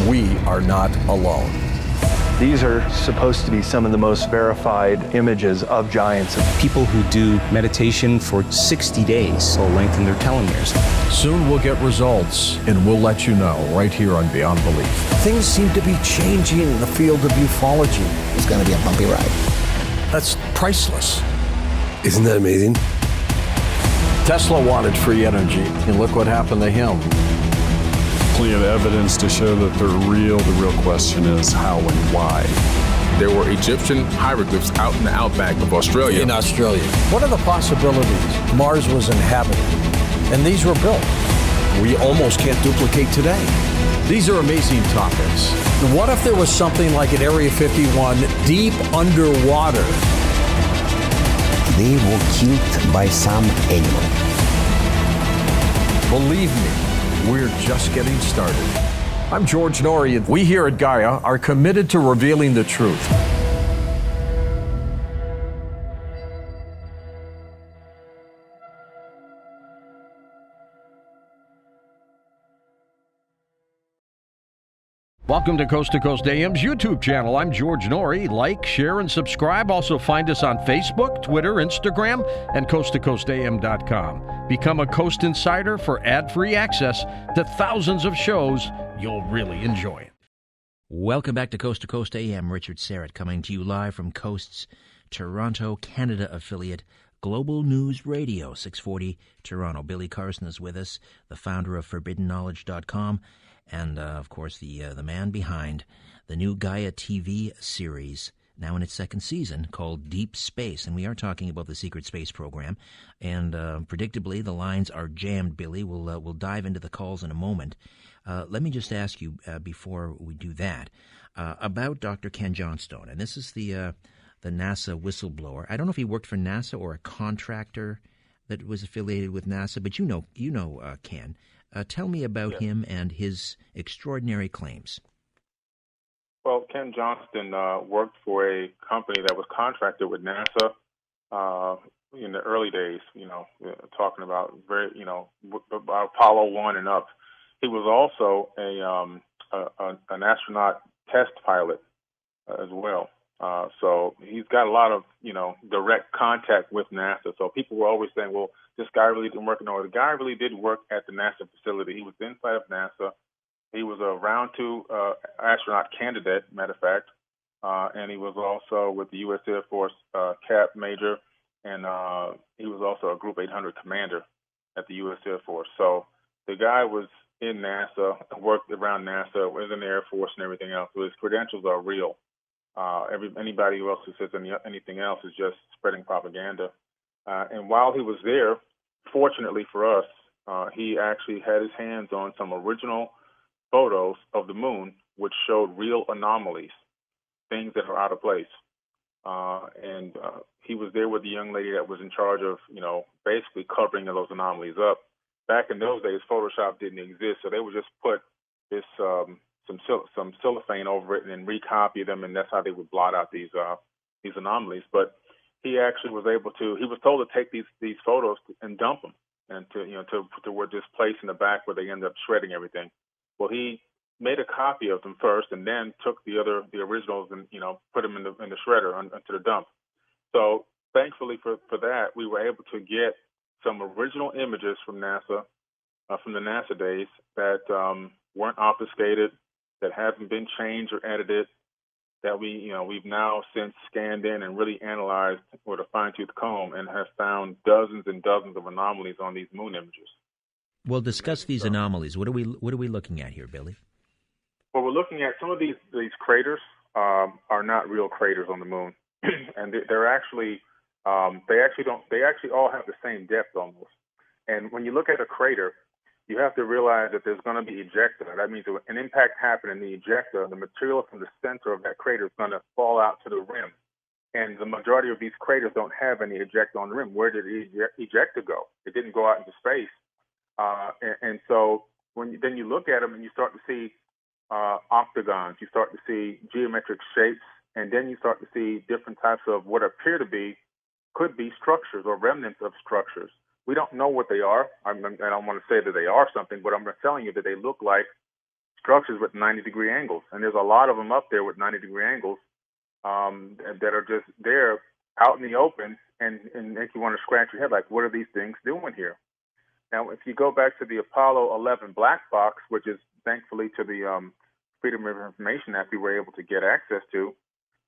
we are not alone. These are supposed to be some of the most verified images of giants. People who do meditation for 60 days will lengthen their telomeres. Soon we'll get results, and we'll let you know right here on Beyond Belief. Things seem to be changing in the field of ufology. It's going to be a bumpy ride. That's priceless. Isn't that amazing? Tesla wanted free energy, and look what happened to him. Plenty of evidence to show that they're real. The real question is how and why. There were Egyptian hieroglyphs out in the outback of Australia. In Australia. What are the possibilities? Mars was inhabited, and these were built. We almost can't duplicate today. These are amazing topics. What if there was something like at Area 51 deep underwater? They were killed by some animal. Believe me, we're just getting started. I'm George Norrie, and we here at Gaia are committed to revealing the truth. Welcome to Coast AM's YouTube channel. I'm George Norrie. Like, share, and subscribe. Also find us on Facebook, Twitter, Instagram, and coasttocoastam.com. Become a Coast Insider for ad-free access to thousands of shows you'll really enjoy. Welcome back to Coast AM. Richard Serrett coming to you live from Coast's Toronto, Canada affiliate, Global News Radio, 640 Toronto. Billy Carson is with us, the founder of ForbiddenKnowledge.com. And, of course, the man behind the new Gaia TV series, now in its second season, called Deep Space. And we are talking about the secret space program. And predictably, the lines are jammed, Billy. We'll dive into the calls in a moment. Let me just ask you, before we do that, about Dr. Ken Johnstone. And this is the NASA whistleblower. I don't know if he worked for NASA or a contractor that was affiliated with NASA, but you know Ken. Tell me about him and his extraordinary claims. Well, Ken Johnston worked for a company that was contracted with NASA in the early days, talking about about Apollo 1 and up. He was also an astronaut test pilot as well. So he's got a lot of, direct contact with NASA. So people were always saying, well, this guy really didn't work. No, the guy really did work at the NASA facility. He was inside of NASA. He was a round 2 astronaut candidate, matter of fact. And he was also with the U.S. Air Force Cap Major. And he was also a Group 800 commander at the U.S. Air Force. So the guy was in NASA, worked around NASA, was in the Air Force and everything else. So his credentials are real. Anybody else who says anything else is just spreading propaganda. And while he was there, fortunately for us, he actually had his hands on some original photos of the moon, which showed real anomalies, things that are out of place. And he was there with the young lady that was in charge of, basically covering those anomalies up. Back in those days, Photoshop didn't exist, so they would just put this some cellophane over it and then recopy them, and that's how they would blot out these anomalies. But he actually was able to. He was told to take these photos and dump them, and to where this place in the back where they end up shredding everything. Well, he made a copy of them first, and then took the originals and put them in the shredder into the dump. So thankfully for that, we were able to get some original images from NASA, from the NASA days that weren't obfuscated, that haven't been changed or edited, that we've now since scanned in and really analyzed with a fine-tooth comb and have found dozens and dozens of anomalies on these moon images. Well, discuss these anomalies. What are we looking at here, Billy? Well, we're looking at some of these craters are not real craters on the moon, and they're actually they actually all have the same depth almost. And when you look at a crater, you have to realize that there's going to be ejecta. That means an impact happened in the ejecta. The material from the center of that crater is going to fall out to the rim. And the majority of these craters don't have any ejecta on the rim. Where did the ejecta go? It didn't go out into space. And so then you look at them and you start to see octagons. You start to see geometric shapes. And then you start to see different types of what appear to be, could be structures or remnants of structures. We don't know what they are. I don't want to say that they are something, but I'm telling you that they look like structures with 90-degree angles, and there's a lot of them up there with 90-degree angles that are just there out in the open and make you want to scratch your head, like, what are these things doing here? Now, if you go back to the Apollo 11 black box, which is thankfully to the Freedom of Information Act we were able to get access to,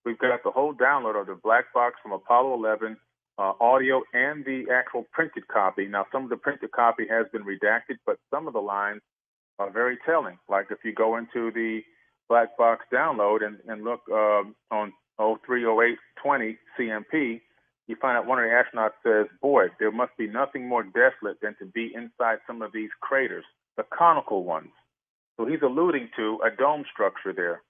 we've got the whole download of the black box from Apollo 11, audio and the actual printed copy. Now, some of the printed copy has been redacted, but some of the lines are very telling. Like if you go into the black box download and look on 030820 CMP, you find out one of the astronauts says, boy, there must be nothing more desolate than to be inside some of these craters, the conical ones. So he's alluding to a dome structure there.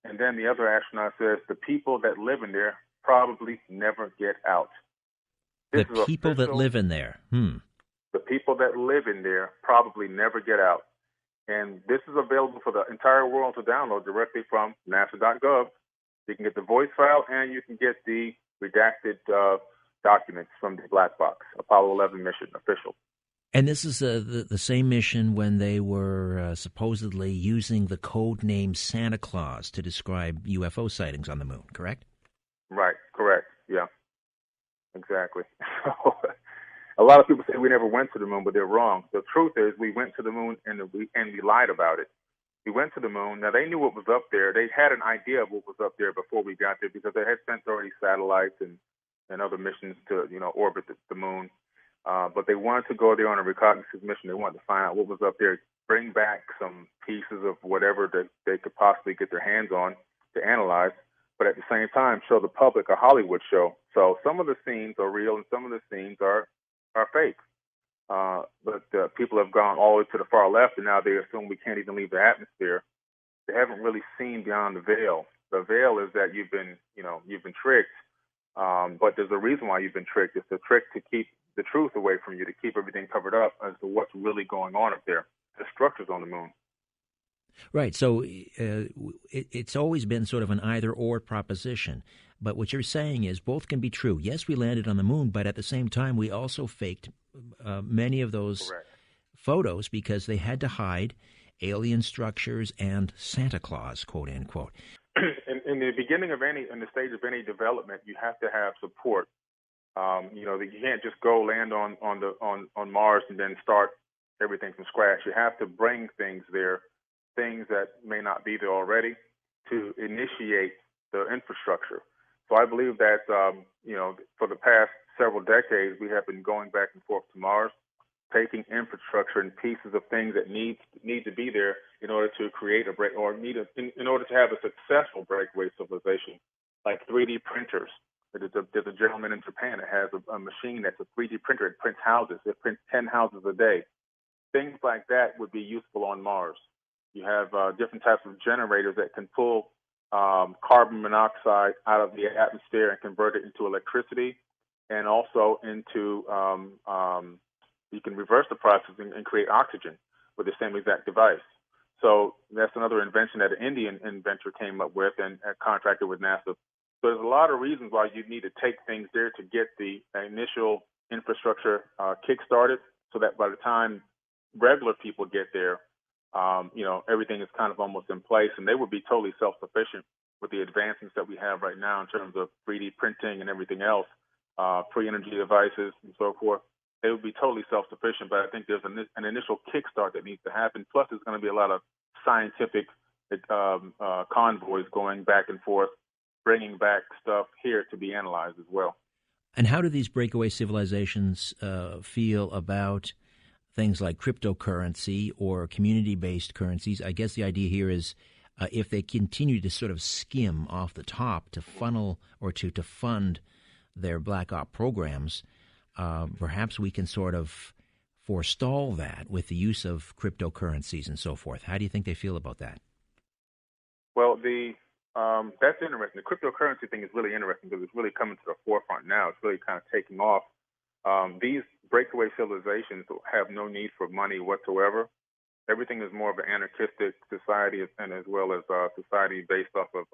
And then the other astronaut says, the people that live in there probably never get out. The people that live in there. The people that live in there probably never get out. And this is available for the entire world to download directly from nasa.gov. You can get the voice file and you can get the redacted documents from the black box, Apollo 11 mission official. And this is the same mission when they were supposedly using the code name Santa Claus to describe UFO sightings on the moon, correct? Right, correct, yeah, exactly. A lot of people say we never went to the moon, but they're wrong. The truth is we went to the moon and we lied about it. We went to the moon. Now, they knew what was up there. They had an idea of what was up there before we got there because they had sent already satellites and other missions to, orbit the moon. But they wanted to go there on a reconnaissance mission. They wanted to find out what was up there, bring back some pieces of whatever that they could possibly get their hands on to analyze, but at the same time show the public a Hollywood show. So some of the scenes are real and some of the scenes are fake. But people have gone all the way to the far left, and now they assume we can't even leave the atmosphere. They haven't really seen beyond the veil. The veil is that you've been tricked. But there's a reason why you've been tricked. It's a trick to keep the truth away from you, to keep everything covered up as to what's really going on up there. The structures on the moon. Right. So it's always been sort of an either-or proposition. But what you're saying is both can be true. Yes, we landed on the moon, but at the same time, we also faked many of those photos because they had to hide alien structures and Santa Claus, quote unquote. In the beginning of in the stage of any development, you have to have support. You can't just go land on Mars and then start everything from scratch. You have to bring things there, things that may not be there already, to initiate the infrastructure. So I believe that for the past several decades, we have been going back and forth to Mars, taking infrastructure and pieces of things that need to be there in order to create in order to have a successful breakaway civilization, like 3D printers. There's a gentleman in Japan that has a machine that's a 3D printer. It prints houses. It prints 10 houses a day. Things like that would be useful on Mars. You have different types of generators that can pull carbon monoxide out of the atmosphere and convert it into electricity, and also into you can reverse the process and create oxygen with the same exact device. So that's another invention that an Indian inventor came up with and contracted with NASA. So there's a lot of reasons why you need to take things there to get the initial infrastructure kick-started, so that by the time regular people get there, everything is kind of almost in place, and they would be totally self-sufficient with the advancements that we have right now in terms of 3D printing and everything else, pre-energy devices and so forth. They would be totally self-sufficient, but I think there's an initial kickstart that needs to happen. Plus, there's going to be a lot of scientific convoys going back and forth, bringing back stuff here to be analyzed as well. And how do these breakaway civilizations feel about things like cryptocurrency or community-based currencies? I guess the idea here is if they continue to sort of skim off the top to funnel or to fund their black op programs, perhaps we can sort of forestall that with the use of cryptocurrencies and so forth. How do you think they feel about that? Well, that's interesting. The cryptocurrency thing is really interesting because it's really coming to the forefront now. It's really kind of taking off. These breakaway civilizations have no need for money whatsoever. Everything is more of an anarchistic society, and as well as a society based off of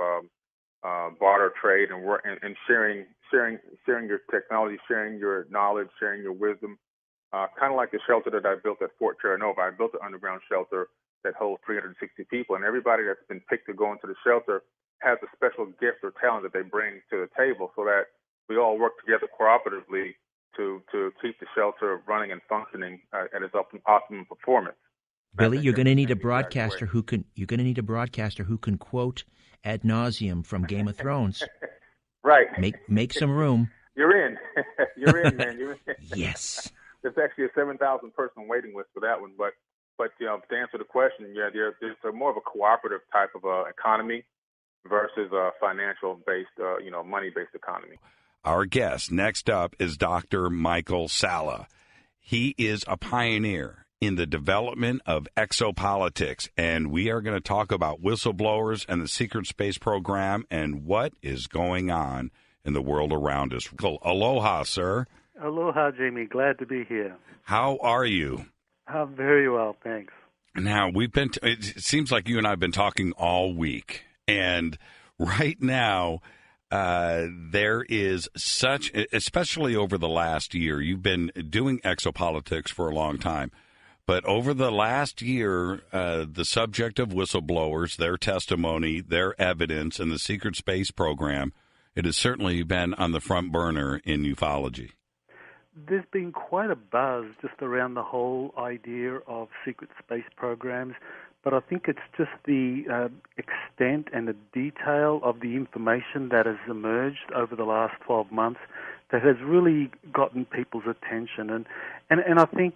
barter trade and sharing your technology, sharing your knowledge, sharing your wisdom. Kind of like the shelter that I built at Fort Terra Nova. I built an underground shelter that holds 360 people, and everybody that's been picked to go into the shelter has a special gift or talent that they bring to the table, so that we all work together cooperatively to keep the shelter running and functioning at its optimum performance. Billy, you're going to need a broadcaster who can quote ad nauseum from Game of Thrones. Right. Make some room. You're in. You're in, man. You're in. Yes. There's actually a 7,000 person waiting list for that one, but to answer the question, there's more of a cooperative type of economy versus a financial based, money based economy. Our guest next up is Dr. Michael Salla. He is a pioneer in the development of exopolitics, and we are going to talk about whistleblowers and the secret space program and what is going on in the world around us. Aloha, sir. Aloha, Jamie. Glad to be here. How are you? I'm very well, thanks. Now, it seems like you and I have been talking all week, and right now there is such, especially over the last year, you've been doing exopolitics for a long time, but over the last year, the subject of whistleblowers, their testimony, their evidence, and the secret space program, it has certainly been on the front burner in ufology. There's been quite a buzz just around the whole idea of secret space programs, but I think it's just the extent and the detail of the information that has emerged over the last 12 months that has really gotten people's attention. And I think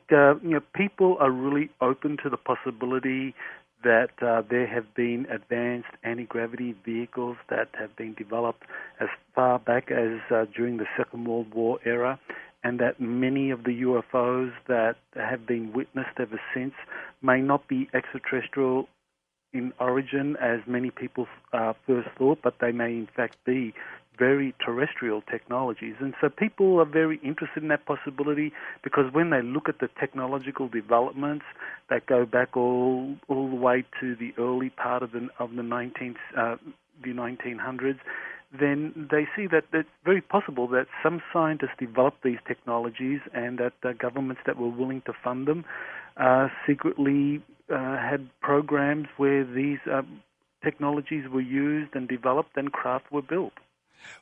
people are really open to the possibility that there have been advanced anti-gravity vehicles that have been developed as far back as during the Second World War era, and that many of the UFOs that have been witnessed ever since may not be extraterrestrial in origin as many people first thought, but they may in fact be very terrestrial technologies. And so people are very interested in that possibility because when they look at the technological developments that go back all the way to the early part of the 1900s, then they see that it's very possible that some scientists developed these technologies and that the governments that were willing to fund them secretly had programs where these technologies were used and developed and craft were built.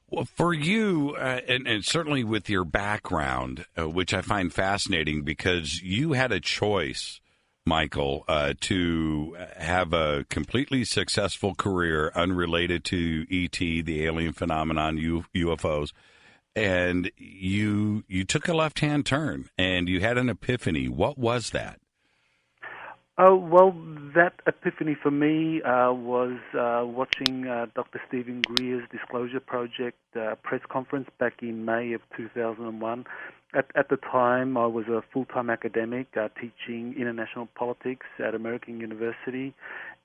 Well, for you, and certainly with your background, which I find fascinating because you had a choice, Michael, to have a completely successful career unrelated to ET, the alien phenomenon, UFOs, and you took a left-hand turn and you had an epiphany. What was that? Oh, well, that epiphany for me was watching Dr. Stephen Greer's Disclosure Project press conference back in May of 2001. At the time, I was a full-time academic teaching international politics at American University,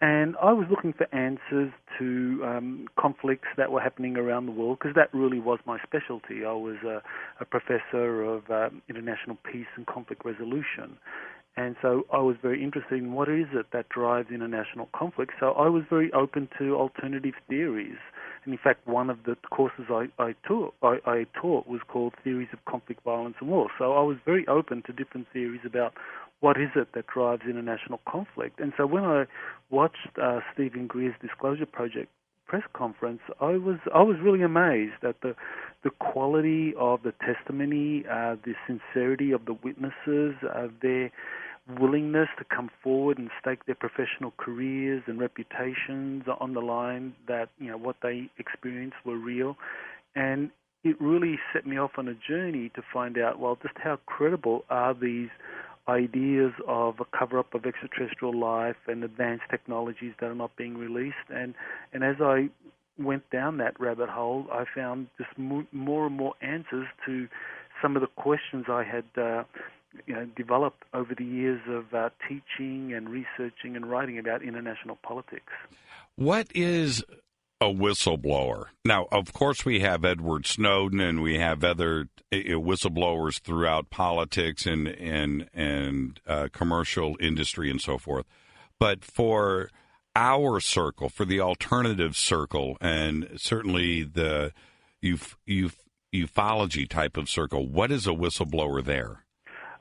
and I was looking for answers to conflicts that were happening around the world, because that really was my specialty. I was a professor of international peace and conflict resolution. And so I was very interested in what is it that drives international conflict. So I was very open to alternative theories. And in fact, one of the courses I taught was called Theories of Conflict, Violence and War. So I was very open to different theories about what is it that drives international conflict. And so when I watched Stephen Greer's Disclosure Project press conference, I was really amazed at the quality of the testimony, the sincerity of the witnesses, their willingness to come forward and stake their professional careers and reputations on the line, that what they experienced were real. And it really set me off on a journey to find out, well, just how credible are these ideas of a cover-up of extraterrestrial life and advanced technologies that are not being released. And as I went down that rabbit hole, I found just more and more answers to some of the questions I had developed over the years of teaching and researching and writing about international politics. What is a whistleblower? Now, of course, we have Edward Snowden and we have other whistleblowers throughout politics and commercial industry and so forth. But for our circle, for the alternative circle, and certainly the ufology type of circle, what is a whistleblower there?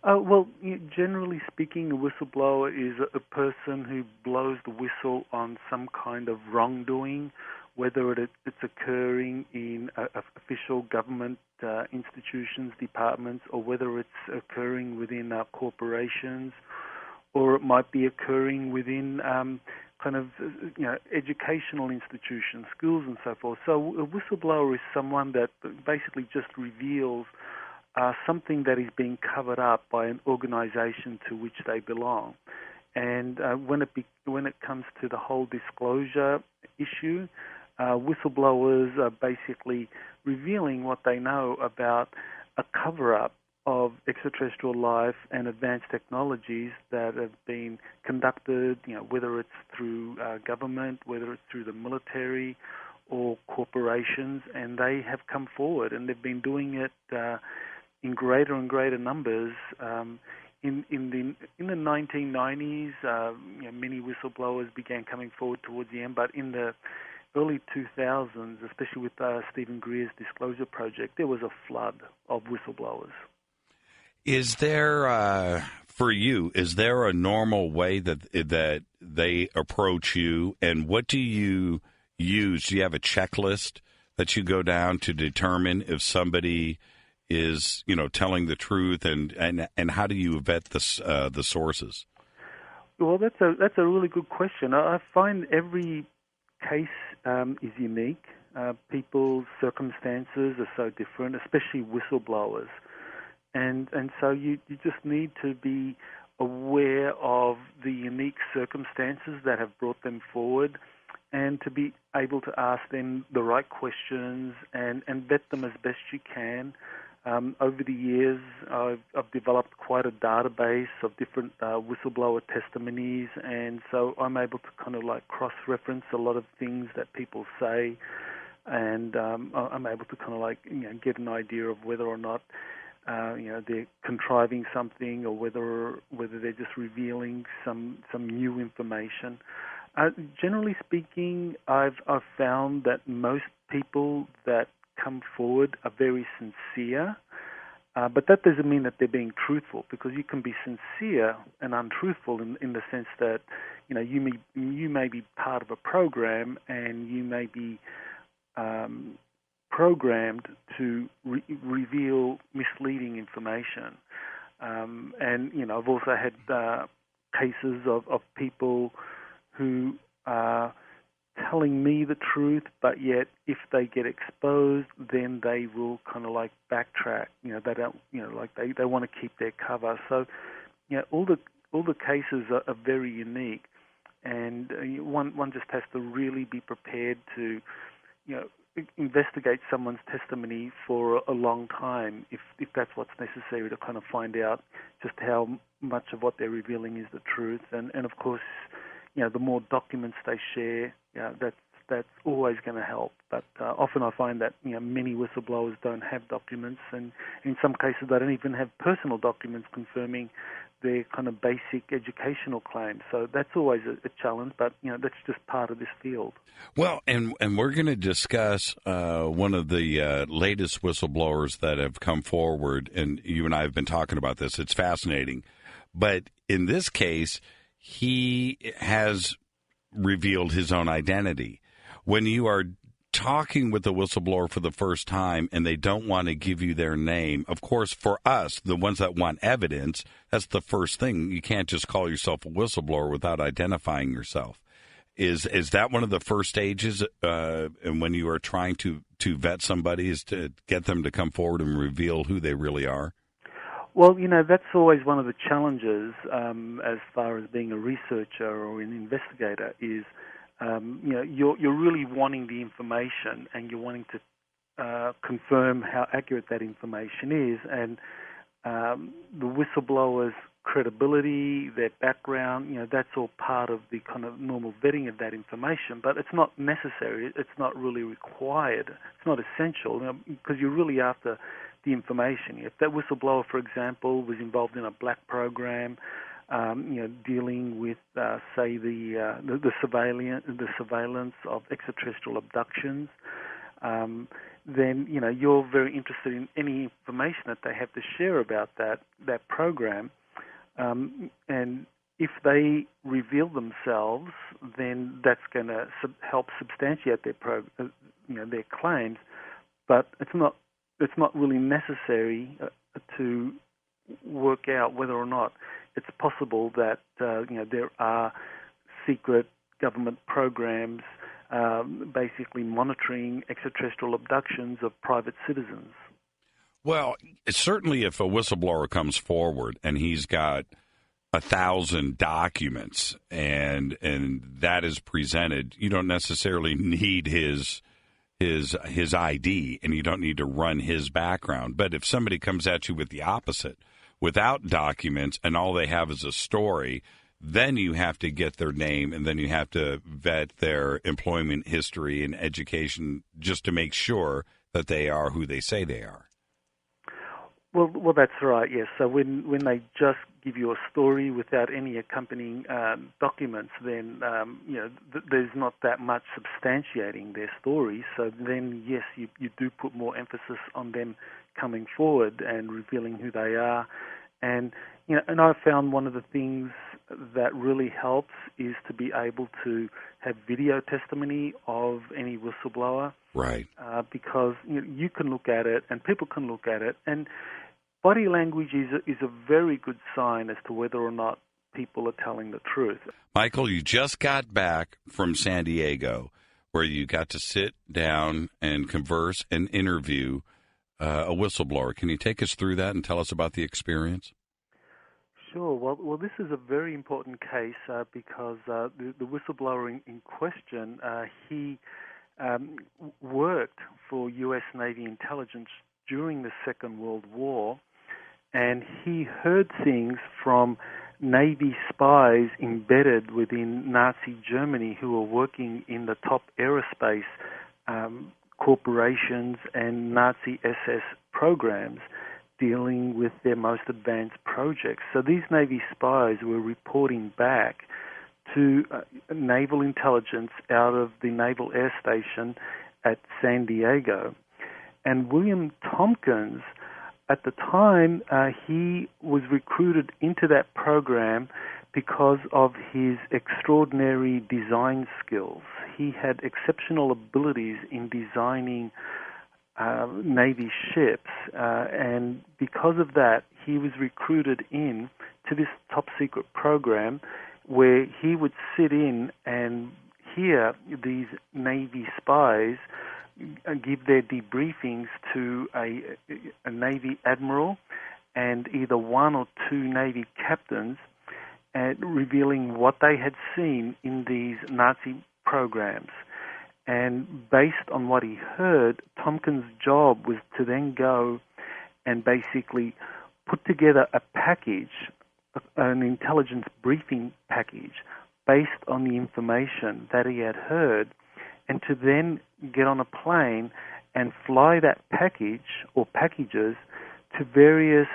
Generally speaking, a whistleblower is a person who blows the whistle on some kind of wrongdoing, whether it's occurring in official government institutions, departments, or whether it's occurring within corporations, or it might be occurring within educational institutions, schools, and so forth. So a whistleblower is someone that basically just reveals something that is being covered up by an organization to which they belong. And when it comes to the whole disclosure issue, whistleblowers are basically revealing what they know about a cover-up of extraterrestrial life and advanced technologies that have been conducted, whether it's through government, whether it's through the military or corporations, and they have come forward and they've been doing it in greater and greater numbers. In the 1990s, many whistleblowers began coming forward towards the end, but in the early 2000s, especially with Stephen Greer's Disclosure Project, there was a flood of whistleblowers. Is there, for you, is there a normal way that they approach you, and what do you use? Do you have a checklist that you go down to determine if somebody is, telling the truth, and how do you vet the sources? Well, that's a really good question. I find every case is unique. People's circumstances are so different, especially whistleblowers. And so you just need to be aware of the unique circumstances that have brought them forward, and to be able to ask them the right questions and vet them as best you can. Over the years, I've developed quite a database of different whistleblower testimonies, and so I'm able to kind of cross-reference a lot of things that people say, and I'm able to kind of get an idea of whether or not they're contriving something, or whether they're just revealing some new information. Generally speaking, I've found that most people that come forward are very sincere, but that doesn't mean that they're being truthful, because you can be sincere and untruthful in the sense that you may be part of a program, and you may be programmed to reveal misleading information. And I've also had cases of people who are telling me the truth, but yet if they get exposed, then they will kind of backtrack. They don't, they want to keep their cover. So, all the cases are very unique, and one just has to really be prepared to, investigate someone's testimony for a long time, if that's what's necessary, to kind of find out just how much of what they're revealing is the truth. And of course, the more documents they share, that's always going to help. But often I find that many whistleblowers don't have documents, and in some cases they don't even have personal documents confirming their kind of basic educational claims. So that's always a challenge, but that's just part of this field. Well, and we're going to discuss one of the latest whistleblowers that have come forward, and you and I have been talking about this. It's fascinating. But in this case, he has revealed his own identity. When you are talking with the whistleblower for the first time and they don't want to give you their name, of course, for us, the ones that want evidence, that's the first thing. You can't just call yourself a whistleblower without identifying yourself. Is that one of the first stages and when you are trying to vet somebody, is to get them to come forward and reveal who they really are? Well, that's always one of the challenges as far as being a researcher or an investigator is, you're really wanting the information, and you're wanting to confirm how accurate that information is. And the whistleblower's credibility, their background, that's all part of the kind of normal vetting of that information. But it's not necessary. It's not really required. It's not essential, because you're really after the information. If that whistleblower, for example, was involved in a black program, dealing with, say, the surveillance of extraterrestrial abductions, then you're very interested in any information that they have to share about that program, and if they reveal themselves, then that's going to help substantiate their claims. But it's not really necessary to work out whether or not it's possible that there are secret government programs basically monitoring extraterrestrial abductions of private citizens. Well, certainly if a whistleblower comes forward and he's got 1,000 documents and that is presented, you don't necessarily need his ID, and you don't need to run his background. But if somebody comes at you with the opposite, without documents, and all they have is a story, then you have to get their name, and then you have to vet their employment history and education just to make sure that they are who they say they are. Well, that's right. Yes. So when they just give you a story without any accompanying documents, then there's not that much substantiating their story. So then, yes, you do put more emphasis on them coming forward and revealing who they are. And and I found one of the things that really helps is to be able to have video testimony of any whistleblower. Right. Because you can look at it and people can look at it, and body language is a very good sign as to whether or not people are telling the truth. Michael, you just got back from San Diego, where you got to sit down and converse and interview a whistleblower. Can you take us through that and tell us about the experience? Sure. Well, this is a very important case because the whistleblower in question, he worked for U.S. Navy intelligence during the Second World War, and he heard things from Navy spies embedded within Nazi Germany who were working in the top aerospace corporations and Nazi SS programs dealing with their most advanced projects. So these Navy spies were reporting back to naval intelligence out of the Naval Air Station at San Diego. And William Tompkins, at the time, he was recruited into that program because of his extraordinary design skills. He had exceptional abilities in designing Navy ships, and because of that, he was recruited in to this top-secret program where he would sit in and hear these Navy spies give their debriefings to a Navy admiral and either one or two Navy captains, revealing what they had seen in these Nazi programs. And based on what he heard, Tompkins' job was to then go and basically put together a package, an intelligence briefing package, based on the information that he had heard, and to then get on a plane and fly that package or packages to various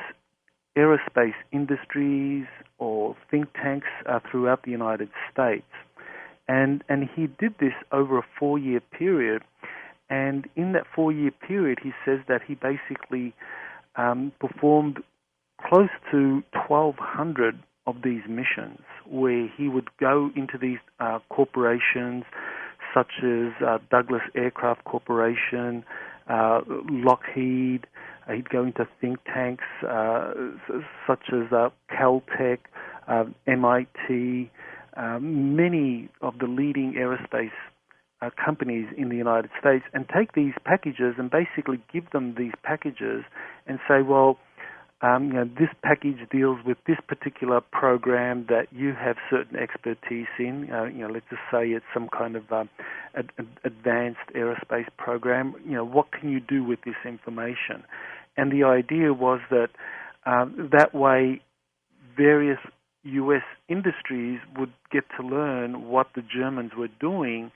aerospace industries or think tanks throughout the United States. And he did this over a 4-year period. And in that 4-year period, he says that he basically performed close to 1,200 of these missions, where he would go into these corporations such as Douglas Aircraft Corporation, Lockheed. He'd go into think tanks such as Caltech, MIT, many of the leading aerospace companies in the United States, and take these packages and basically give them these packages and say, well, this package deals with this particular program that you have certain expertise in. Let's just say it's some kind of advanced aerospace program. What can you do with this information? And the idea was that that way various U.S. industries would get to learn what the Germans were doing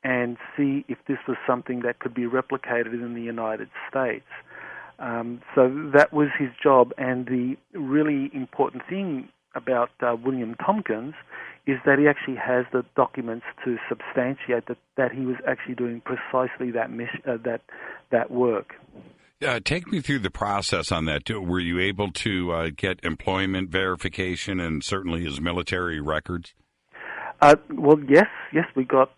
and see if this was something that could be replicated in the United States. So that was his job, and the really important thing about William Tompkins is that he actually has the documents to substantiate that he was actually doing precisely that work. Take me through the process on that. Were you able to get employment verification and certainly his military records? Well, yes, we got.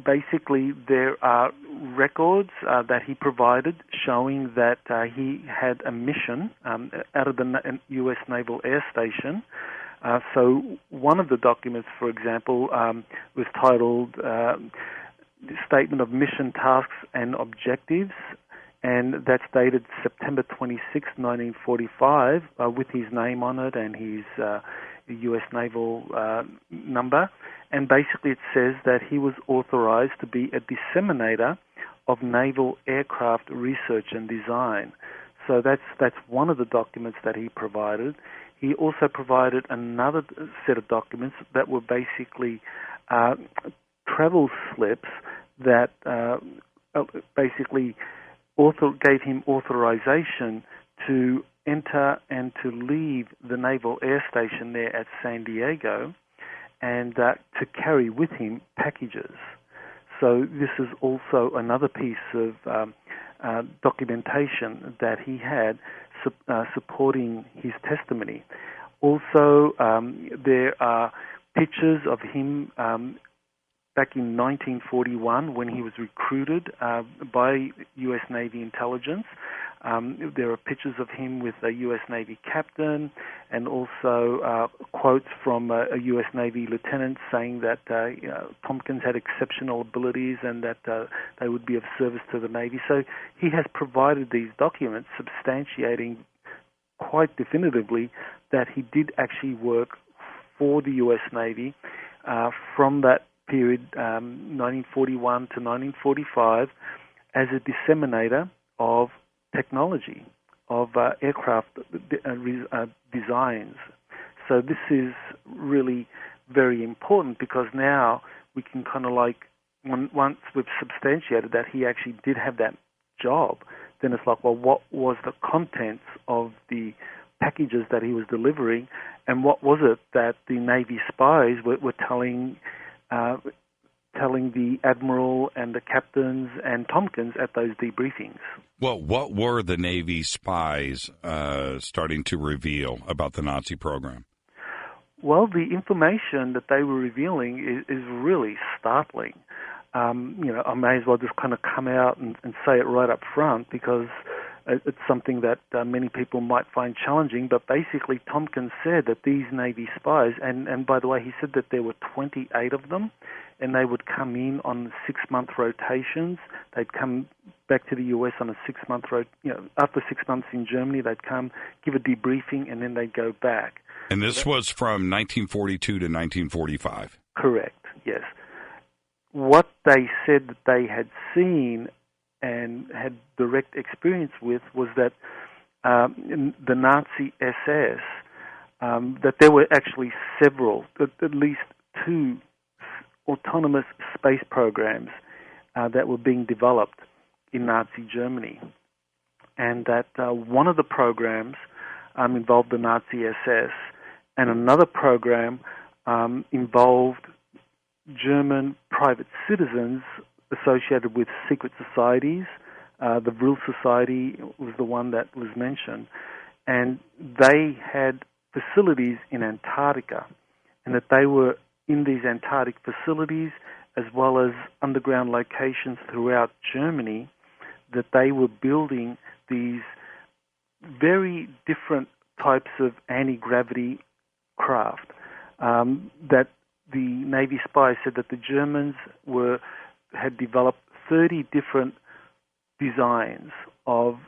Basically, there are records that he provided showing that he had a mission out of the U.S. Naval Air Station. So one of the documents, for example, was titled Statement of Mission, Tasks and Objectives, and that's dated September 26, 1945, with his name on it and his U.S. Naval number. And basically it says that he was authorized to be a disseminator of naval aircraft research and design. So that's one of the documents that he provided. He also provided another set of documents that were basically travel slips that basically gave him authorization to enter and to leave the Naval Air Station there at San Diego, and to carry with him packages. So this is also another piece of documentation that he had supporting his testimony. Also, there are pictures of him back in 1941 when he was recruited by U.S. Navy intelligence. There are pictures of him with a U.S. Navy captain, and also quotes from a U.S. Navy lieutenant saying that Tompkins had exceptional abilities and that they would be of service to the Navy. So he has provided these documents substantiating quite definitively that he did actually work for the U.S. Navy from that period, 1941 to 1945, as a disseminator of technology, of aircraft designs. So this is really very important because now we can kind of like, once we've substantiated that he actually did have that job, then it's like, well, what was the contents of the packages that he was delivering, and what was it that the Navy spies were telling the Admiral and the captains and Tompkins at those debriefings. Well, what were the Navy spies starting to reveal about the Nazi program? Well, the information that they were revealing is really startling. I may as well just kind of come out and say it right up front because it's something that many people might find challenging. But basically, Tompkins said that these Navy spies, and by the way, he said that there were 28 of them, and they would come in on 6-month rotations. They'd come back to the U.S. on a 6-month after 6 months in Germany, they'd come, give a debriefing, and then they'd go back. And this was from 1942 to 1945? Correct, yes. What they said that they had seen and had direct experience with was that the Nazi SS, that there were actually several, at least 2 autonomous space programs that were being developed in Nazi Germany. And that one of the programs involved the Nazi SS, and another program involved German private citizens associated with secret societies. The Vril Society was the one that was mentioned. And they had facilities in Antarctica, and that they were in these Antarctic facilities as well as underground locations throughout Germany, that they were building these very different types of anti-gravity craft. That the Navy spies said that the Germans had developed 30 different designs of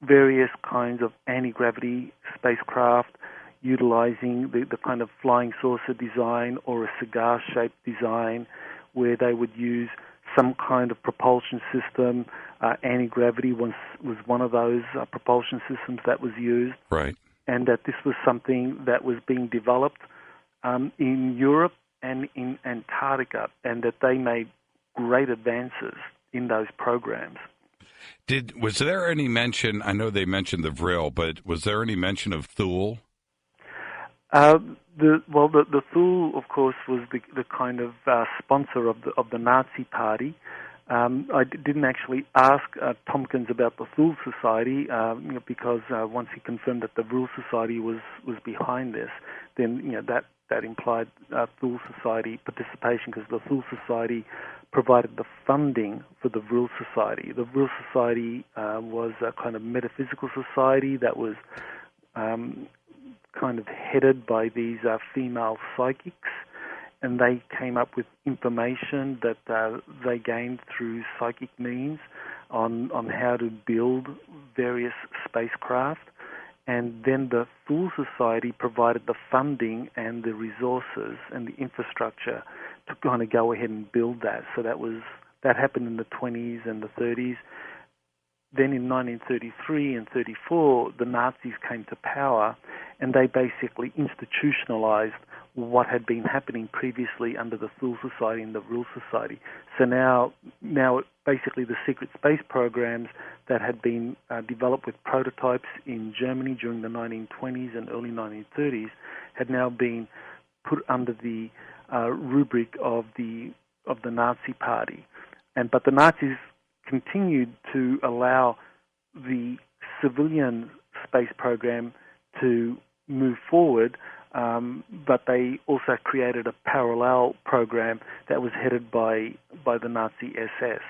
various kinds of anti-gravity spacecraft, utilizing the kind of flying saucer design or a cigar-shaped design where they would use some kind of propulsion system. Anti-gravity was one of those propulsion systems that was used. Right. And that this was something that was being developed in Europe and in Antarctica, and that they made great advances in those programs. Was there any mention, I know they mentioned the Vril, but was there any mention of Thule? The Thule, of course, was the kind of sponsor of the Nazi Party. I didn't actually ask Tompkins about the Thule Society because once he confirmed that the Vril Society was behind this, then that implied Thule Society participation, because the Thule Society provided the funding for the Vril Society. The Vril Society was a kind of metaphysical society that was kind of headed by these female psychics, and they came up with information that they gained through psychic means on how to build various spacecraft. And then the Thule Society provided the funding and the resources and the infrastructure to kind of go ahead and build that. So that happened in the 20s and the 30s. Then in 1933 and 34, the Nazis came to power, and they basically institutionalized what had been happening previously under the Thule Society and the Vril Society. So now basically the secret space programs that had been developed with prototypes in Germany during the 1920s and early 1930s had now been put under the rubric of the Nazi Party. But the Nazis continued to allow the civilian space program to move forward, but they also created a parallel program that was headed by the Nazi SS.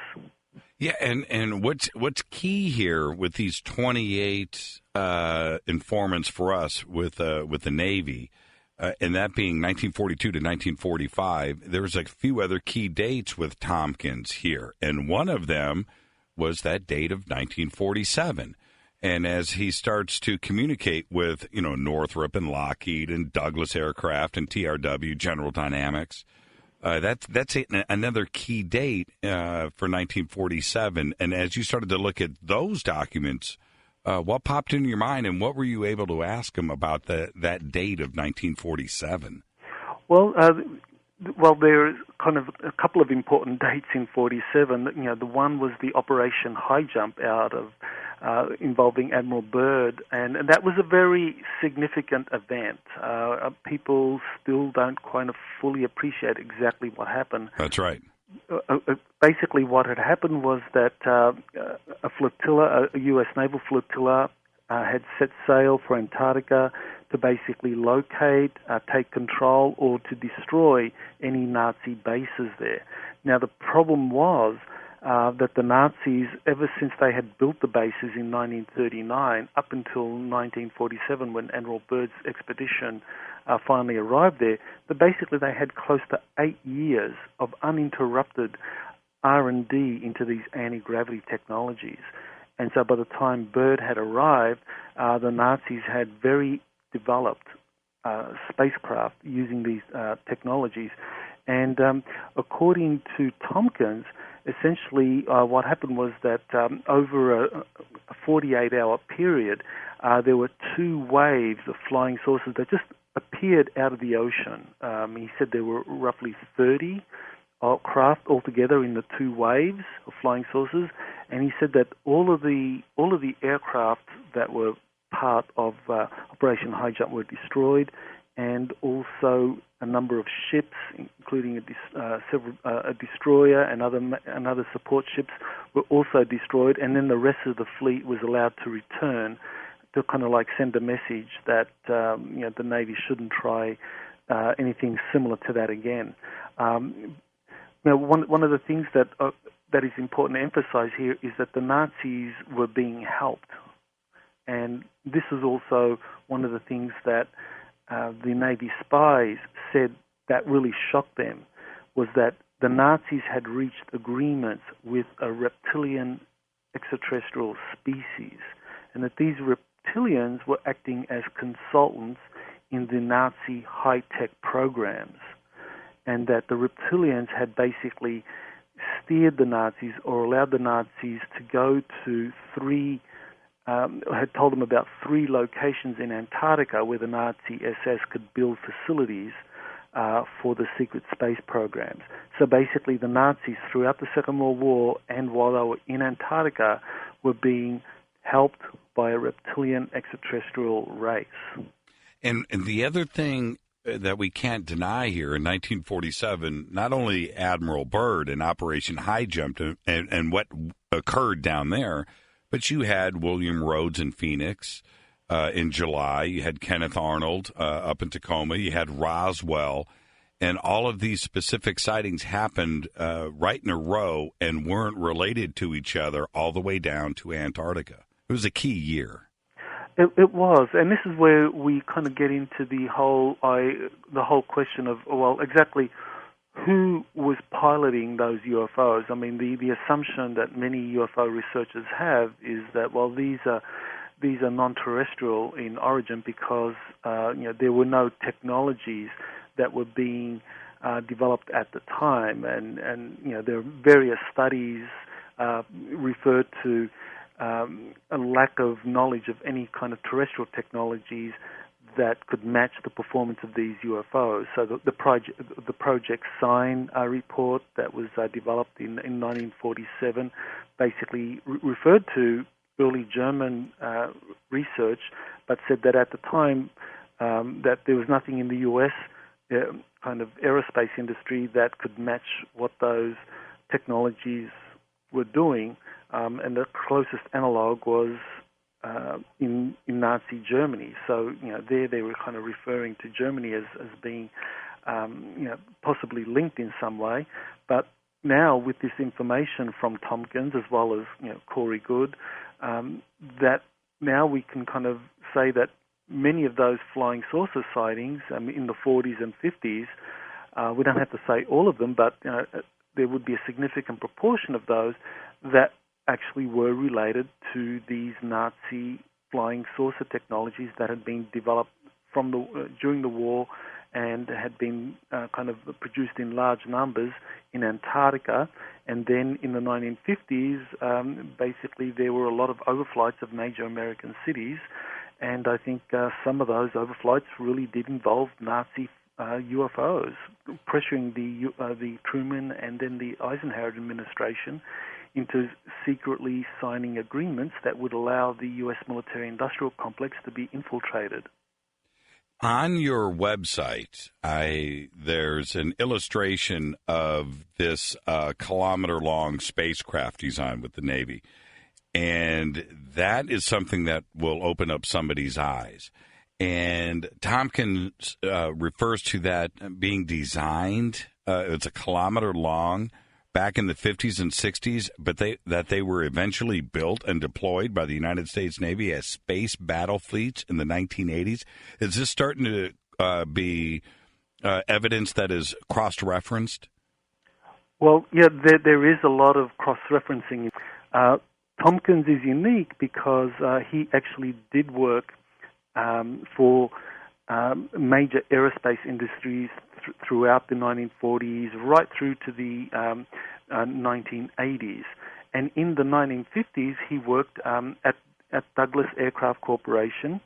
Yeah, and what's key here with these 28 informants for us with the Navy, and that being 1942 to 1945, there's a few other key dates with Tompkins here, and one of them was that date of 1947. And as he starts to communicate with, Northrop and Lockheed and Douglas Aircraft and TRW, General Dynamics, that's another key date for 1947. And as you started to look at those documents, what popped into your mind, and what were you able to ask him about that date of 1947? Well, there's kind of a couple of important dates in 47. The one was the Operation High Jump out of involving Admiral Byrd, and that was a very significant event. People still don't kind of fully appreciate exactly what happened. That's right. Basically, what had happened was that a flotilla, a U.S. naval flotilla, had set sail for Antarctica to basically locate, take control, or to destroy any Nazi bases there. Now, the problem was that the Nazis, ever since they had built the bases in 1939, up until 1947 when Admiral Byrd's expedition finally arrived there, that basically they had close to 8 years of uninterrupted R&D into these anti-gravity technologies. And so by the time Byrd had arrived, the Nazis had very developed spacecraft using these technologies. And according to Tompkins, essentially what happened was that over a 48-hour period, there were 2 waves of flying saucers that just appeared out of the ocean. He said there were roughly 30 craft altogether in the 2 waves of flying saucers, and he said that all of the aircraft that were part of Operation High Jump were destroyed, and also a number of ships, including a destroyer and other support ships, were also destroyed, and then the rest of the fleet was allowed to return to kind of like send a message that the Navy shouldn't try anything similar to that again. Now, one of the things that is important to emphasize here is that the Nazis were being helped, and this is also one of the things that the Navy spies said that really shocked them, was that the Nazis had reached agreements with a reptilian extraterrestrial species, and that these reptilians were acting as consultants in the Nazi high-tech programs, and that the reptilians had basically steered the Nazis or allowed the Nazis to go to had told them about 3 locations in Antarctica where the Nazi SS could build facilities for the secret space programs. So basically the Nazis throughout the Second World War and while they were in Antarctica were being helped by a reptilian extraterrestrial race. And the other thing that we can't deny here, in 1947, not only Admiral Byrd and Operation High Jump and what occurred down there, but you had William Rhodes in Phoenix in July. You had Kenneth Arnold up in Tacoma. You had Roswell. And all of these specific sightings happened right in a row and weren't related to each other all the way down to Antarctica. It was a key year. It was, and this is where we kind of get into the whole question of, well, exactly who was piloting those UFOs. I mean, the assumption that many UFO researchers have is that, well, these are non-terrestrial in origin because there were no technologies that were being developed at the time, and there are various studies referred to a lack of knowledge of any kind of terrestrial technologies that could match the performance of these UFOs. So the Project Sign report that was developed in 1947 basically referred to early German research, but said that at the time that there was nothing in the U.S. Kind of aerospace industry that could match what those technologies were doing. And the closest analog was in Nazi Germany. So, there they were kind of referring to Germany as being, possibly linked in some way. But now with this information from Tompkins as well as, Corey Goode, that now we can kind of say that many of those flying saucer sightings in the 40s and 50s, we don't have to say all of them, but there would be a significant proportion of those that actually were related to these Nazi flying saucer technologies that had been developed during the war and had been kind of produced in large numbers in Antarctica. And then in the 1950s, basically there were a lot of overflights of major American cities, and I think some of those overflights really did involve Nazi UFOs, pressuring the Truman and then the Eisenhower administration into secretly signing agreements that would allow the U.S. military-industrial complex to be infiltrated. On your website, there's an illustration of this kilometer-long spacecraft design with the Navy, and that is something that will open up somebody's eyes. And Tompkins refers to that being designed. It's a kilometer long back in the 50s and 60s, but they were eventually built and deployed by the United States Navy as space battle fleets in the 1980s. Is this starting to be evidence that is cross-referenced? Well, yeah, there is a lot of cross-referencing. Tompkins is unique because he actually did work for major aerospace industries throughout the 1940s, right through to the 1980s. And in the 1950s, he worked at Douglas Aircraft Corporation,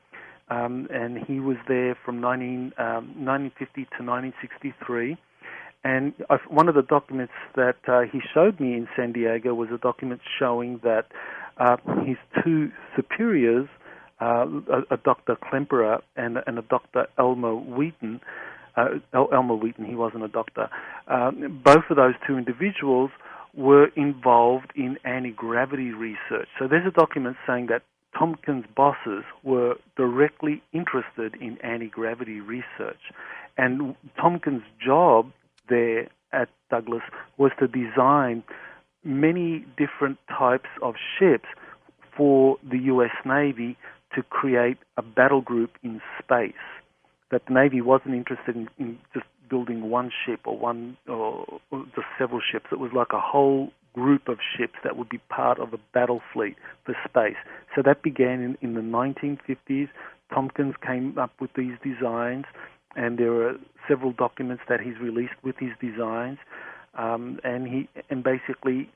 and he was there from 1950 to 1963. And one of the documents that he showed me in San Diego was a document showing that his two superiors, a Dr. Klemperer and a Dr. Elmer Wheaton, he wasn't a doctor, both of those two individuals were involved in anti-gravity research. So there's a document saying that Tompkins' bosses were directly interested in anti-gravity research. And Tompkins' job there at Douglas was to design many different types of ships for the U.S. Navy to create a battle group in space. That the Navy wasn't interested in just building one ship or just several ships. It was like a whole group of ships that would be part of a battle fleet for space. So that began in the 1950s. Tompkins came up with these designs, and there are several documents that he's released with his designs. And basically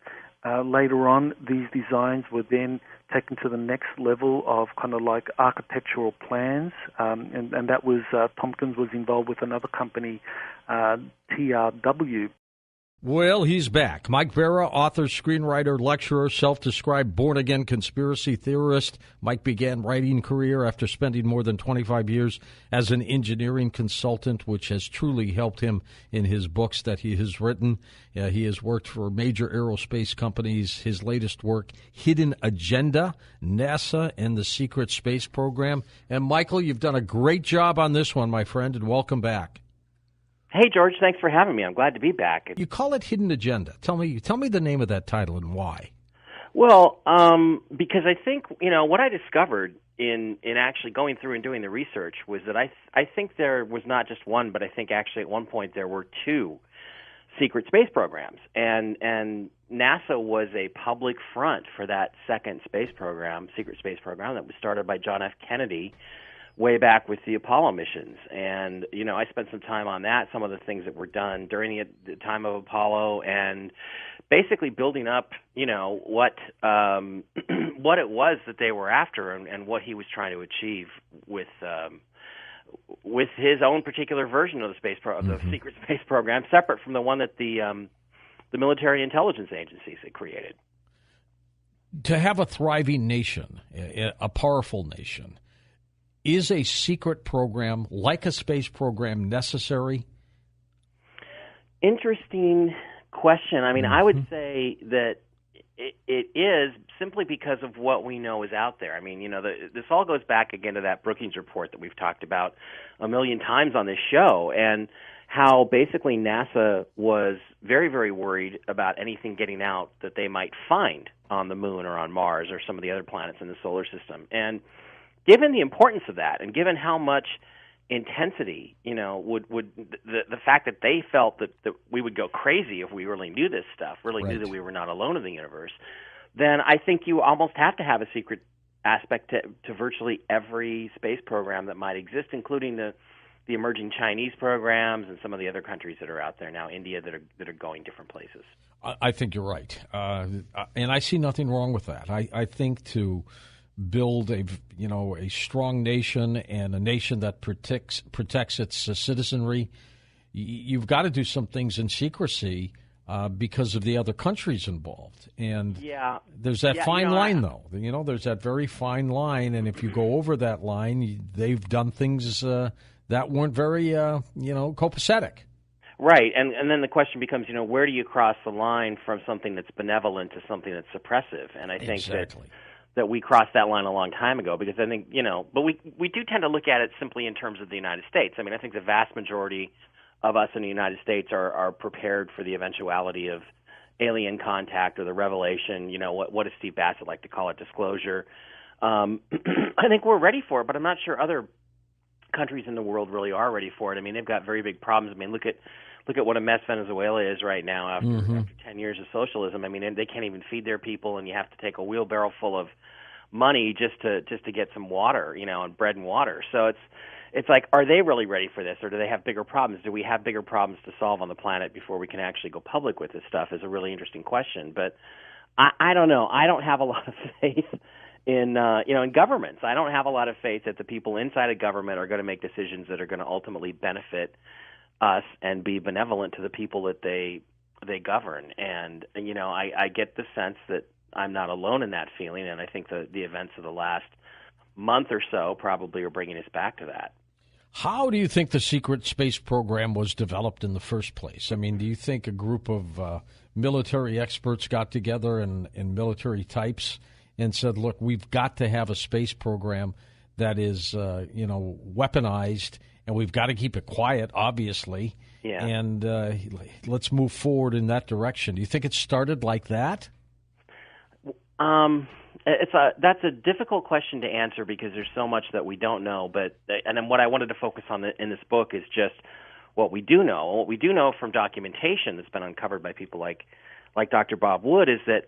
later on, these designs were then taken to the next level of kind of like architectural plans, and that was Tompkins was involved with another company, TRW, Well, he's back. Mike Barra, author, screenwriter, lecturer, self-described born-again conspiracy theorist. Mike began writing career after spending more than 25 years as an engineering consultant, which has truly helped him in his books that he has written. He has worked for major aerospace companies. His latest work, Hidden Agenda, NASA and the Secret Space Program. And, Michael, you've done a great job on this one, my friend, and welcome back. Hey, George, thanks for having me. I'm glad to be back. You call it Hidden Agenda. Tell me the name of that title and why. Well, because I think, what I discovered in actually going through and doing the research was that I think there was not just one, but I think actually at one point there were two secret space programs. And NASA was a public front for that second space program, secret space program, that was started by John F. Kennedy way back with the Apollo missions. And, I spent some time on that, some of the things that were done during the time of Apollo, and basically building up, what what it was that they were after and what he was trying to achieve with his own particular version of the secret space program, separate from the one that the military intelligence agencies had created. To have a thriving nation, a powerful nation, is a secret program like a space program necessary? Interesting question. I mean, I would say that it is simply because of what we know is out there. I mean, this all goes back again to that Brookings report that we've talked about a million times on this show, and how basically NASA was very, very worried about anything getting out that they might find on the moon or on Mars or some of the other planets in the solar system. And given the importance of that, and given how much intensity, would the fact that they felt that we would go crazy if we really knew this stuff, really knew that we were not alone in the universe, then I think you almost have to have a secret aspect to virtually every space program that might exist, including the emerging Chinese programs and some of the other countries that are out there now, India, that are going different places. I think you're right, and I see nothing wrong with that. I think to build a strong nation and a nation that protects its citizenry, you've got to do some things in secrecy because of the other countries involved. And there's that fine line, though. There's that very fine line, and if you go over that line, they've done things that weren't very copacetic. Right, and then the question becomes, where do you cross the line from something that's benevolent to something that's suppressive? And I think that we crossed that line a long time ago, because I think, but we do tend to look at it simply in terms of the United States. I mean, I think the vast majority of us in the United States are prepared for the eventuality of alien contact or the revelation, what does Steve Bassett like to call it, disclosure. I think we're ready for it, but I'm not sure other countries in the world really are ready for it. I mean, they've got very big problems. I mean, look at what a mess Venezuela is right now after 10 years of socialism. I mean, they can't even feed their people, and you have to take a wheelbarrow full of money just to get some water, and bread and water. So it's like, are they really ready for this, or do they have bigger problems? Do we have bigger problems to solve on the planet before we can actually go public with this stuff? Is a really interesting question. But I don't know. I don't have a lot of faith in governments. I don't have a lot of faith that the people inside of government are going to make decisions that are going to ultimately benefit us and be benevolent to the people that they govern. And I get the sense that I'm not alone in that feeling, and I think the events of the last month or so probably are bringing us back to that. How do you think the secret space program was developed in the first place? I mean, do you think a group of military experts got together and military types and said, look, we've got to have a space program that is, weaponized, and we've got to keep it quiet, obviously, and let's move forward in that direction. Do you think it started like that? That's a difficult question to answer because there's so much that we don't know. And then what I wanted to focus on in this book is just what we do know. What we do know from documentation that's been uncovered by people like Dr. Bob Wood is that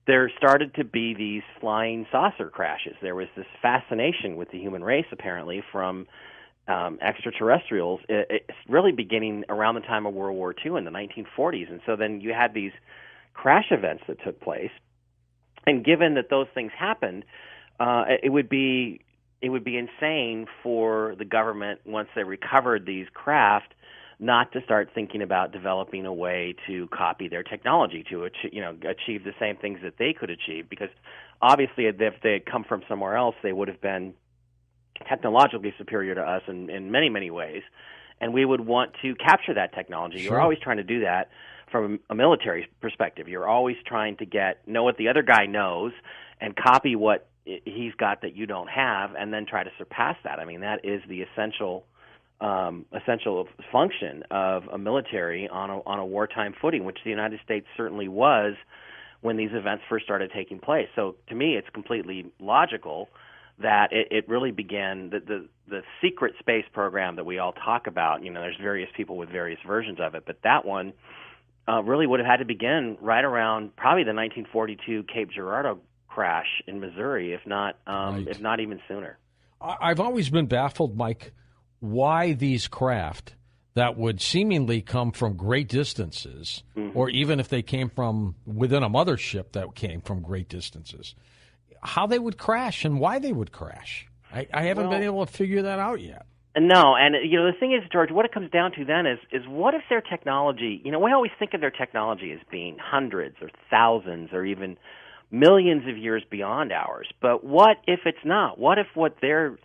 there started to be these flying saucer crashes. There was this fascination with the human race, apparently, from extraterrestrials. It's really beginning around the time of World War II in the 1940s. And so then you had these crash events that took place. And given that those things happened, it would be insane for the government, once they recovered these craft, not to start thinking about developing a way to copy their technology to achieve the same things that they could achieve. Because obviously, if they had come from somewhere else, they would have been technologically superior to us in many, many ways, and we would want to capture that technology. Sure. You're always trying to do that from a military perspective. You're always trying to know what the other guy knows and copy what he's got that you don't have, and then try to surpass that. I mean, that is the essential function of a military on a wartime footing, which the United States certainly was when these events first started taking place. So to me, it's completely logical that it really began the secret space program that we all talk about. There's various people with various versions of it, but that one really would have had to begin right around probably the 1942 Cape Girardeau crash in Missouri, if not even sooner. I've always been baffled, Mike, why these craft that would seemingly come from great distances, or even if they came from within a mothership that came from great distances, how they would crash and why they would crash. I haven't been able to figure that out yet. No, and the thing is, George, what it comes down to then is what if their technology, we always think of their technology as being hundreds or thousands or even millions of years beyond ours. But what if it's not? What if what they're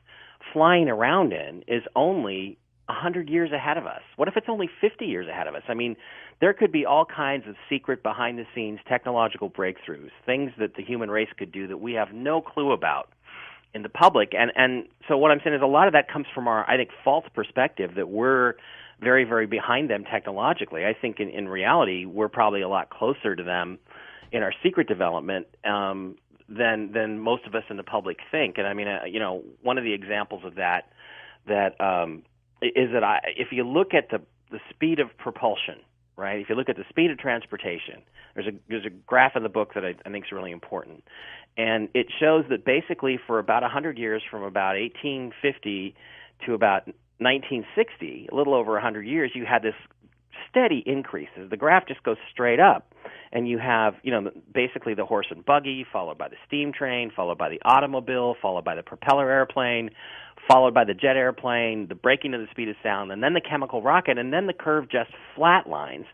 flying around in is only 100 years ahead of us? What if it's only 50 years ahead of us? I mean, there could be all kinds of secret behind-the-scenes technological breakthroughs, things that the human race could do that we have no clue about in the public. And so what I'm saying is a lot of that comes from our, I think, false perspective that we're very, very behind them technologically. I think in reality, we're probably a lot closer to them in our secret development than most of us in the public think. And I mean, one of the examples of that is that if you look at the speed of propulsion, right? If you look at the speed of transportation, there's a graph in the book that I think is really important, and it shows that basically for about 100 years, from about 1850 to about 1960, a little over 100 years, you had this steady increases. The graph just goes straight up, and you have basically the horse and buggy, followed by the steam train, followed by the automobile, followed by the propeller airplane, followed by the jet airplane, the breaking of the speed of sound, and then the chemical rocket, and then the curve just flatlines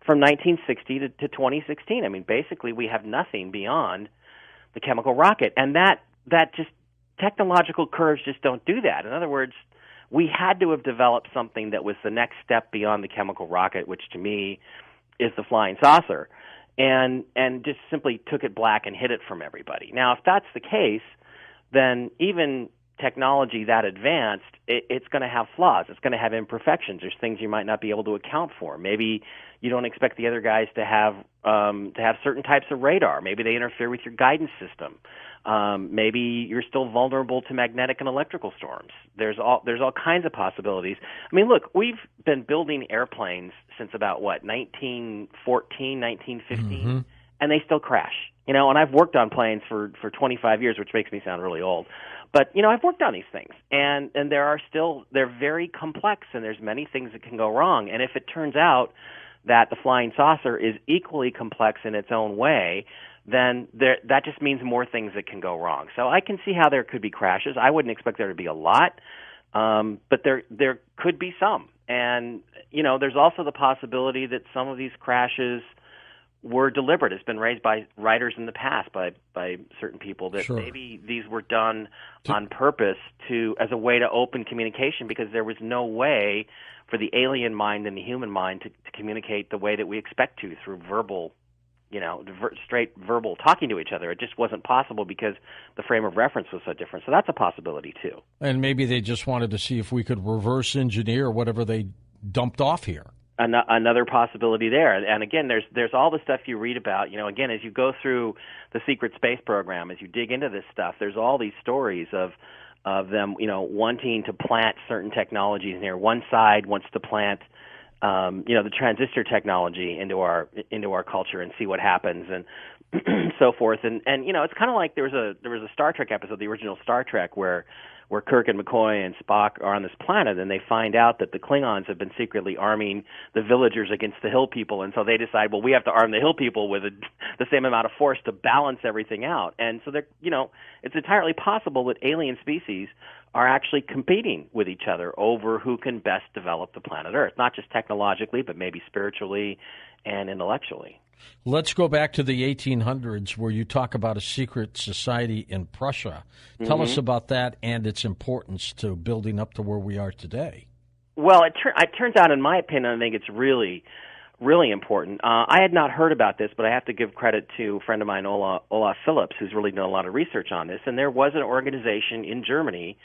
from 1960 to 2016. I mean, basically, we have nothing beyond the chemical rocket, and that just technological curves just don't do that. In other words, we had to have developed something that was the next step beyond the chemical rocket, which to me is the flying saucer, and just simply took it black and hid it from everybody. Now, if that's the case, then even technology that advanced, it's going to have flaws. It's going to have imperfections. There's things you might not be able to account for. Maybe you don't expect the other guys to have certain types of radar. Maybe they interfere with your guidance system. Maybe you're still vulnerable to magnetic and electrical storms. There's all kinds of possibilities. I mean, look, we've been building airplanes since about 1914, 1915, and they still crash. And I've worked on planes for 25 years, which makes me sound really old. But, I've worked on these things, and they're very complex, and there's many things that can go wrong. And if it turns out that the flying saucer is equally complex in its own way, then that just means more things that can go wrong. So I can see how there could be crashes. I wouldn't expect there to be a lot, but there could be some. And, there's also the possibility that some of these crashes were deliberate. It's been raised by writers in the past by certain people that maybe these were done on purpose as a way to open communication, because there was no way for the alien mind and the human mind to communicate the way that we expect to, through verbal, straight verbal talking to each other. It just wasn't possible because the frame of reference was so different. So that's a possibility too. And maybe they just wanted to see if we could reverse engineer whatever they dumped off here. Another possibility there. And again, there's all the stuff you read about. Again, as you go through the secret space program, as you dig into this stuff, there's all these stories of them, wanting to plant certain technologies in here. One side wants to plant, the transistor technology into our culture and see what happens. And so forth. And it's kind of like there was a Star Trek episode, the original Star Trek, where Kirk and McCoy and Spock are on this planet, and they find out that the Klingons have been secretly arming the villagers against the hill people, and so they decide, well, we have to arm the hill people with the same amount of force to balance everything out. And so it's entirely possible that alien species are actually competing with each other over who can best develop the planet Earth, not just technologically, but maybe spiritually and intellectually. Let's go back to the 1800s, where you talk about a secret society in Prussia. Tell us about that and its importance to building up to where we are today. Well, it turns out, in my opinion, I think it's really, really important. I had not heard about this, but I have to give credit to a friend of mine, Olaf Phillips, who's really done a lot of research on this. And there was an organization in Germany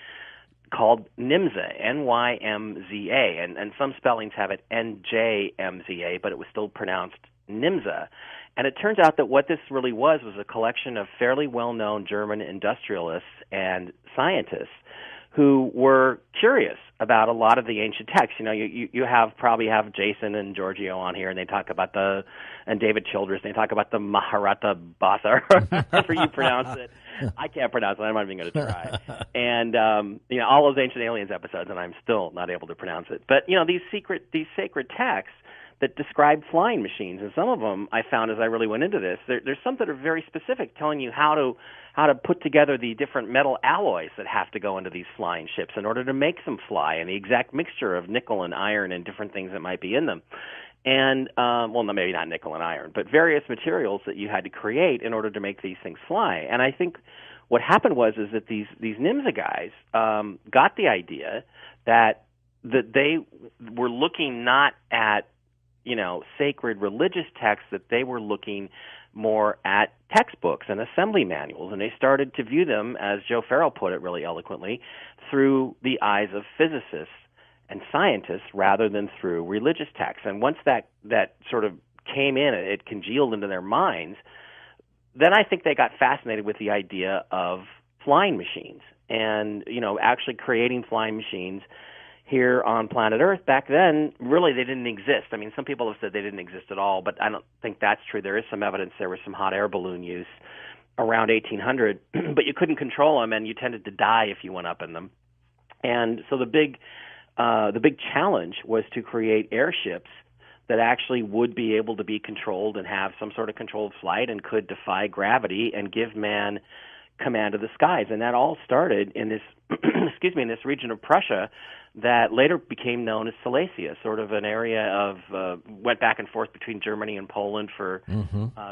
called NIMZA, N-Y-M-Z-A, and some spellings have it N-J-M-Z-A, but it was still pronounced NIMZA. And it turns out that what this really was a collection of fairly well-known German industrialists and scientists who were curious about a lot of the ancient texts. You probably have Jason and Giorgio on here, and they talk about and David Childress, and they talk about the Maharata Bhatha, however you pronounce it. I can't pronounce it. I'm not even going to try. And all those Ancient Aliens episodes, and I'm still not able to pronounce it. But these sacred texts that describe flying machines, and some of them I found as I really went into this, there's some that are very specific, telling you how to put together the different metal alloys that have to go into these flying ships in order to make them fly, and the exact mixture of nickel and iron and different things that might be in them. And, maybe not nickel and iron, but various materials that you had to create in order to make these things fly. And I think what happened is that these NIMZA guys got the idea that they were looking not at sacred religious texts, that they were looking more at textbooks and assembly manuals, and they started to view them, as Joe Farrell put it really eloquently, through the eyes of physicists and scientists rather than through religious texts. And once that sort of came in, it congealed into their minds, then I think they got fascinated with the idea of flying machines and, actually creating flying machines here on planet Earth. Back then, really, they didn't exist. I mean, some people have said they didn't exist at all, but I don't think that's true. There is some evidence there was some hot air balloon use around 1800, but you couldn't control them, and you tended to die if you went up in them. And so the big challenge was to create airships that actually would be able to be controlled and have some sort of controlled flight and could defy gravity and give man command of the skies. And that all started in this, in this region of Prussia that later became known as Silesia, sort of an area of went back and forth between Germany and Poland for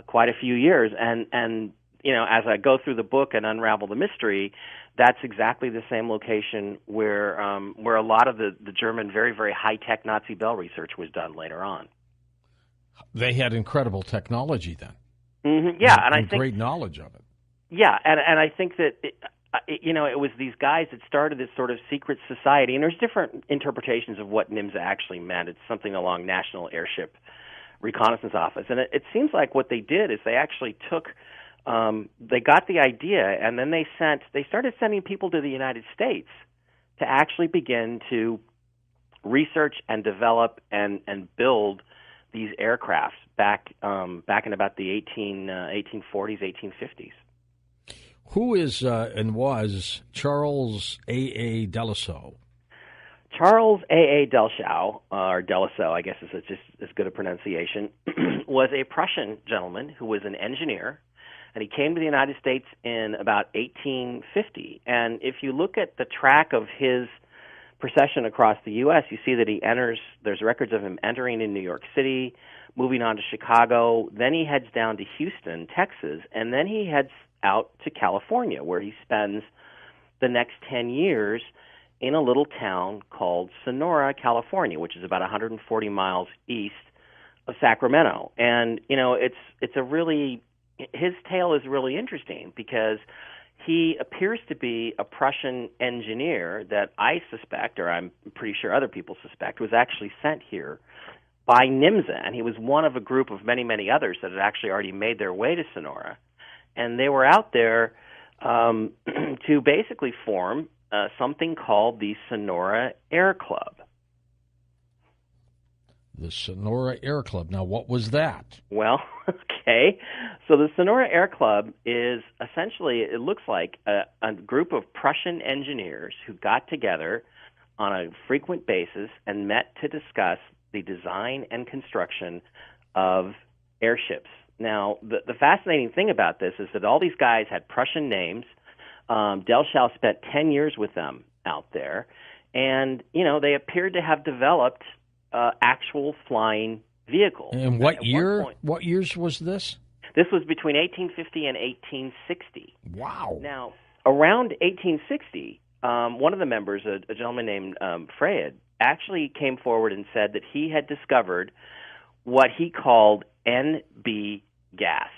quite a few years. And as I go through the book and unravel the mystery, that's exactly the same location where a lot of the German very, very high-tech Nazi Bell research was done later on. They had incredible technology then. Yeah, and I think great knowledge of it. Yeah, and I think that it was these guys that started this sort of secret society, and there's different interpretations of what NIMZA actually meant. It's something along National Airship Reconnaissance Office, and it seems like what they did is they actually took. They got the idea, and then they started sending people to the United States to actually begin to research and develop and build these aircraft back in about the 1840s, 1850s. Who is and was Charles A.A. Delisle? Charles A.A. Delisle, or Delisle, I guess is just as good a pronunciation, was a Prussian gentleman who was an engineer, and he came to the United States in about 1850. And if you look at the track of his procession across the U.S., you see that he enters, there's records of him entering in New York City, moving on to Chicago, then he heads down to Houston, Texas, and then he heads out to California, where he spends the next 10 years in a little town called Sonora, California, which is about 140 miles east of Sacramento. And, it's a really, his tale is really interesting because he appears to be a Prussian engineer that I suspect, or I'm pretty sure other people suspect, was actually sent here by NIMZA, and he was one of a group of many, many others that had actually already made their way to Sonora. And they were out there to basically form something called the Sonora Air Club. The Sonora Air Club. Now, what was that? Well, okay. So the Sonora Air Club is essentially, it looks like a group of Prussian engineers who got together on a frequent basis and met to discuss the design and construction of airships. Now, the fascinating thing about this is that all these guys had Prussian names. Delschau spent 10 years with them out there, and, they appeared to have developed actual flying vehicles. And what year? What years was this? This was between 1850 and 1860. Wow. Now, around 1860, one of the members, a gentleman named Freyed, actually came forward and said that he had discovered what he called NB gas,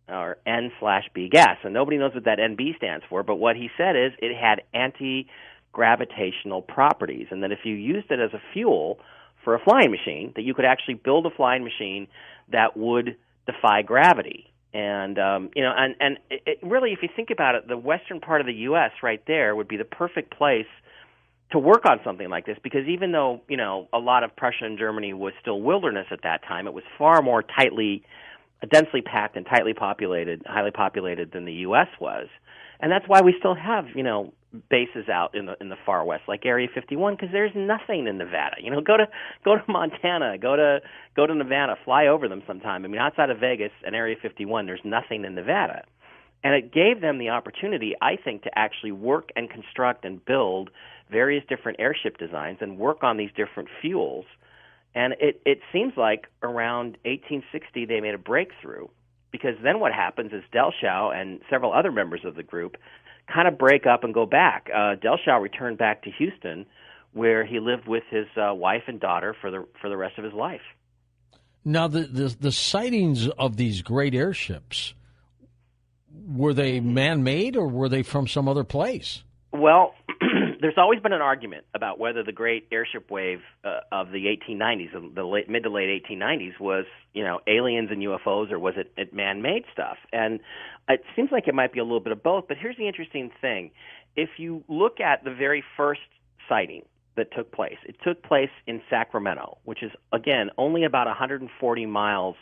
or N/B gas. And nobody knows what that NB stands for, but what he said is it had anti-gravitational properties, and that if you used it as a fuel for a flying machine, that you could actually build a flying machine that would defy gravity. And it really, if you think about it, the western part of the U.S. right there would be the perfect place to work on something like this, because even though, a lot of Prussia and Germany was still wilderness at that time, it was far more densely packed and highly populated than the U.S. was. And that's why we still have, bases out in the far west, like Area 51, because there's nothing in Nevada. Go to Montana, go to Nevada, fly over them sometime. I mean, outside of Vegas and Area 51, there's nothing in Nevada. And it gave them the opportunity, I think, to actually work and construct and build various different airship designs and work on these different fuels. And it seems like around 1860 they made a breakthrough, because then what happens is Delschau and several other members of the group kind of break up and go back. Delschau returned back to Houston, where he lived with his wife and daughter for the rest of his life. Now, the sightings of these great airships, were they man-made or were they from some other place? Well, there's always been an argument about whether the great airship wave of the 1890s, the mid to late 1890s, was aliens and UFOs, or was it man-made stuff? And it seems like it might be a little bit of both. But here's the interesting thing: if you look at the very first sighting that took place, it took place in Sacramento, which is again only about 140 miles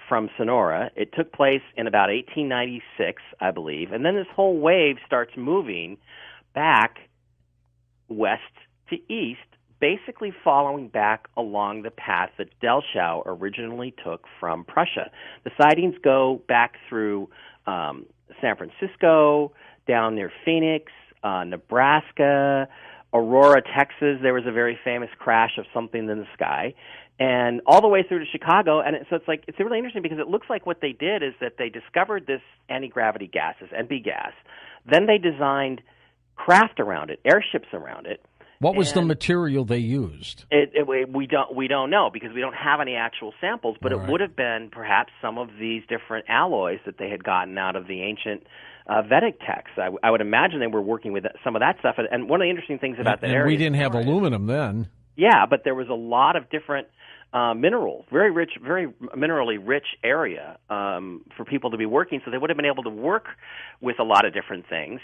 from Sonora. It took place in about 1896, I believe, and then this whole wave starts moving back west to east, basically following back along the path that Delschau originally took from Prussia. The sightings go back through San Francisco, down near Phoenix, Nebraska, Aurora, Texas. There was a very famous crash of something in the sky, and all the way through to Chicago. And so it's really interesting, because it looks like what they did is that they discovered this anti-gravity gas, this NB gas. Then they designed craft around it, airships around it. What was the material they used? We don't know, because we don't have any actual samples, but it would have been perhaps some of these different alloys that they had gotten out of the ancient Vedic texts. I would imagine they were working with some of that stuff. And one of the interesting things about that area... And we didn't have aluminum then. Yeah, but there was a lot of different minerals, very minerally rich area for people to be working, so they would have been able to work with a lot of different things.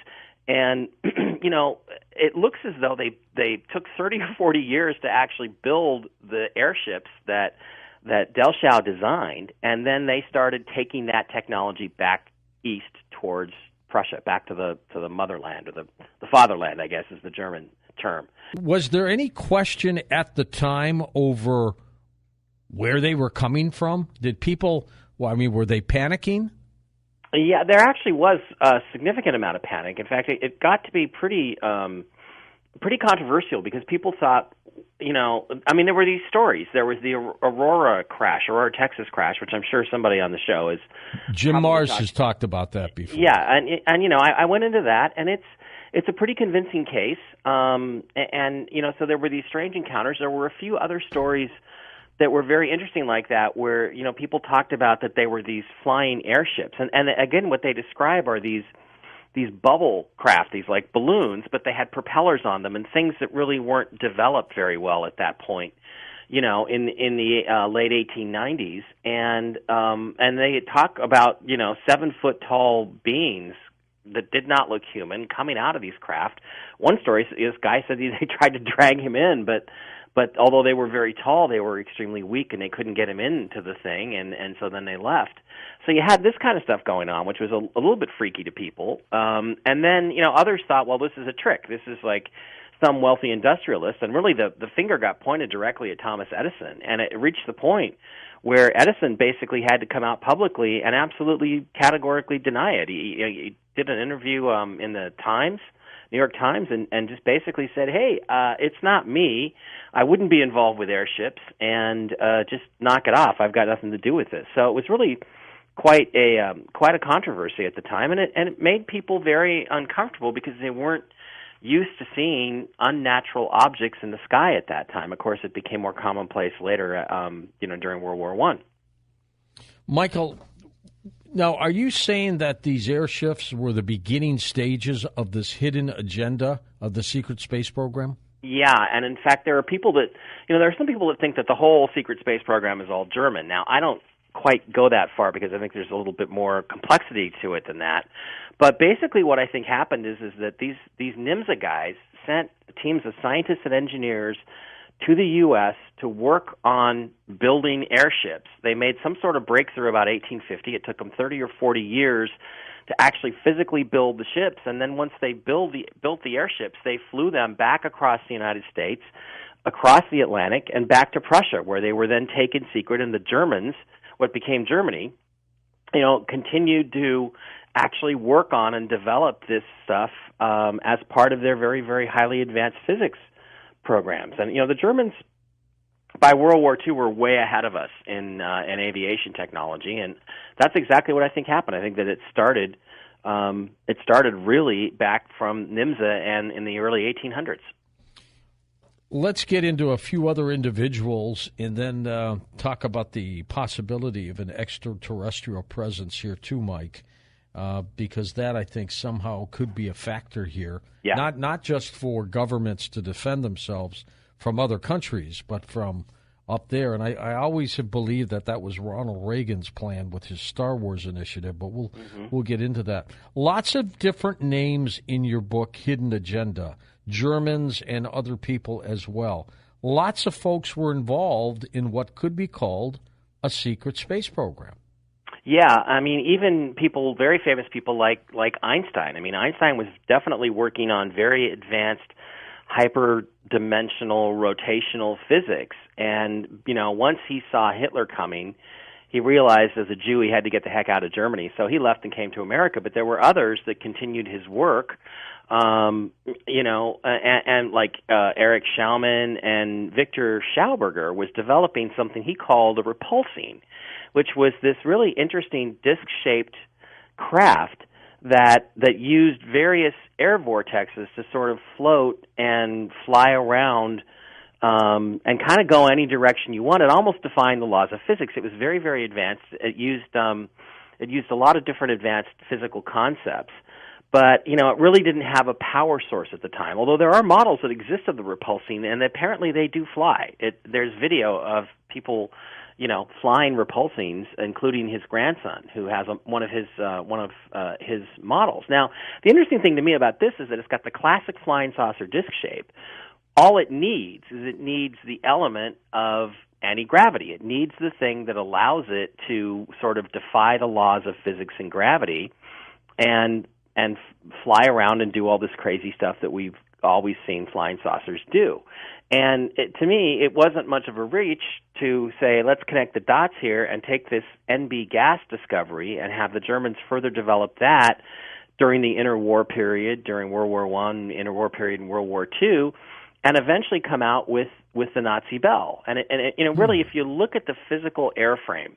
And, it looks as though they took 30 or 40 years to actually build the airships that Delschau designed, and then they started taking that technology back east towards Prussia, back to the motherland, or the fatherland, I guess is the German term. Was there any question at the time over where they were coming from? Did people, were they panicking? Yeah, there actually was a significant amount of panic. In fact, it got to be pretty controversial, because people thought, there were these stories. There was the Aurora, Texas crash, which I'm sure somebody on the show is... Jim Mars has talked about that before. Yeah, and I went into that, and it's a pretty convincing case. So there were these strange encounters. There were a few other stories that were very interesting like that, where, people talked about that they were these flying airships. And again, what they describe are these bubble craft, these like balloons, but they had propellers on them and things that really weren't developed very well at that point, in the late 1890s. And they talk about, 7-foot tall beings that did not look human coming out of these craft. One story, this guy said they tried to drag him in, but But although they were very tall, they were extremely weak, and they couldn't get him into the thing, and so then they left. So you had this kind of stuff going on, which was a little bit freaky to people. And then, others thought, well, this is a trick. This is like some wealthy industrialist, and really the finger got pointed directly at Thomas Edison, and it reached the point where Edison basically had to come out publicly and absolutely categorically deny it. He did an interview in the New York Times, and just basically said, hey, it's not me. I wouldn't be involved with airships, and just knock it off. I've got nothing to do with this. So it was really quite a controversy at the time, and it made people very uncomfortable because they weren't used to seeing unnatural objects in the sky at that time. Of course, it became more commonplace later, during World War I. Michael, now, are you saying that these airships were the beginning stages of this hidden agenda of the secret space program? Yeah, and in fact, there are people that, there are some people that think that the whole secret space program is all German. Now, I don't quite go that far because I think there's a little bit more complexity to it than that. But basically what I think happened is that these NIMSA guys sent teams of scientists and engineers to the U.S. to work on building airships. They made some sort of breakthrough about 1850. It took them 30 or 40 years to actually physically build the ships, and then once they built the airships, they flew them back across the United States, across the Atlantic, and back to Prussia, where they were then taken secret, and the Germans, what became Germany, continued to actually work on and develop this stuff as part of their very, very highly advanced physics programs. And, the Germans, by World War II, were way ahead of us in aviation technology, and that's exactly what I think happened. I think that it started really back from NIMSA and in the early 1800s. Let's get into a few other individuals and then talk about the possibility of an extraterrestrial presence here too, Mike, because that, I think, somehow could be a factor here. Yeah. Not just for governments to defend themselves from other countries, but from up there. And I always have believed that was Ronald Reagan's plan with his Star Wars initiative, but we'll get into that. Lots of different names in your book, Hidden Agenda. Germans and other people as well. Lots of folks were involved in what could be called a secret space program. Yeah, I mean, even people, very famous people like Einstein. I mean, Einstein was definitely working on very advanced hyperdimensional rotational physics. And, once he saw Hitler coming, he realized as a Jew he had to get the heck out of Germany. So he left and came to America. But there were others that continued his work. And like Eric Schaumann and Victor Schauberger was developing something he called a repulsine, which was this really interesting disc-shaped craft that used various air vortexes to sort of float and fly around and kind of go any direction you want. It almost defied the laws of physics. It was very, very advanced. It used a lot of different advanced physical concepts. But, it really didn't have a power source at the time, although there are models that exist of the repulsine, and apparently they do fly. There's video of people, flying repulsines, including his grandson, who has one of his models. Now, the interesting thing to me about this is that it's got the classic flying saucer disc shape. All it needs is the element of anti-gravity. It needs the thing that allows it to sort of defy the laws of physics and gravity and fly around and do all this crazy stuff that we've always seen flying saucers do. And to me, it wasn't much of a reach to say, let's connect the dots here and take this NB gas discovery and have the Germans further develop that during the interwar period, during World War I, interwar period, and World War II, and eventually come out with the Nazi Bell. And really, if you look at the physical airframe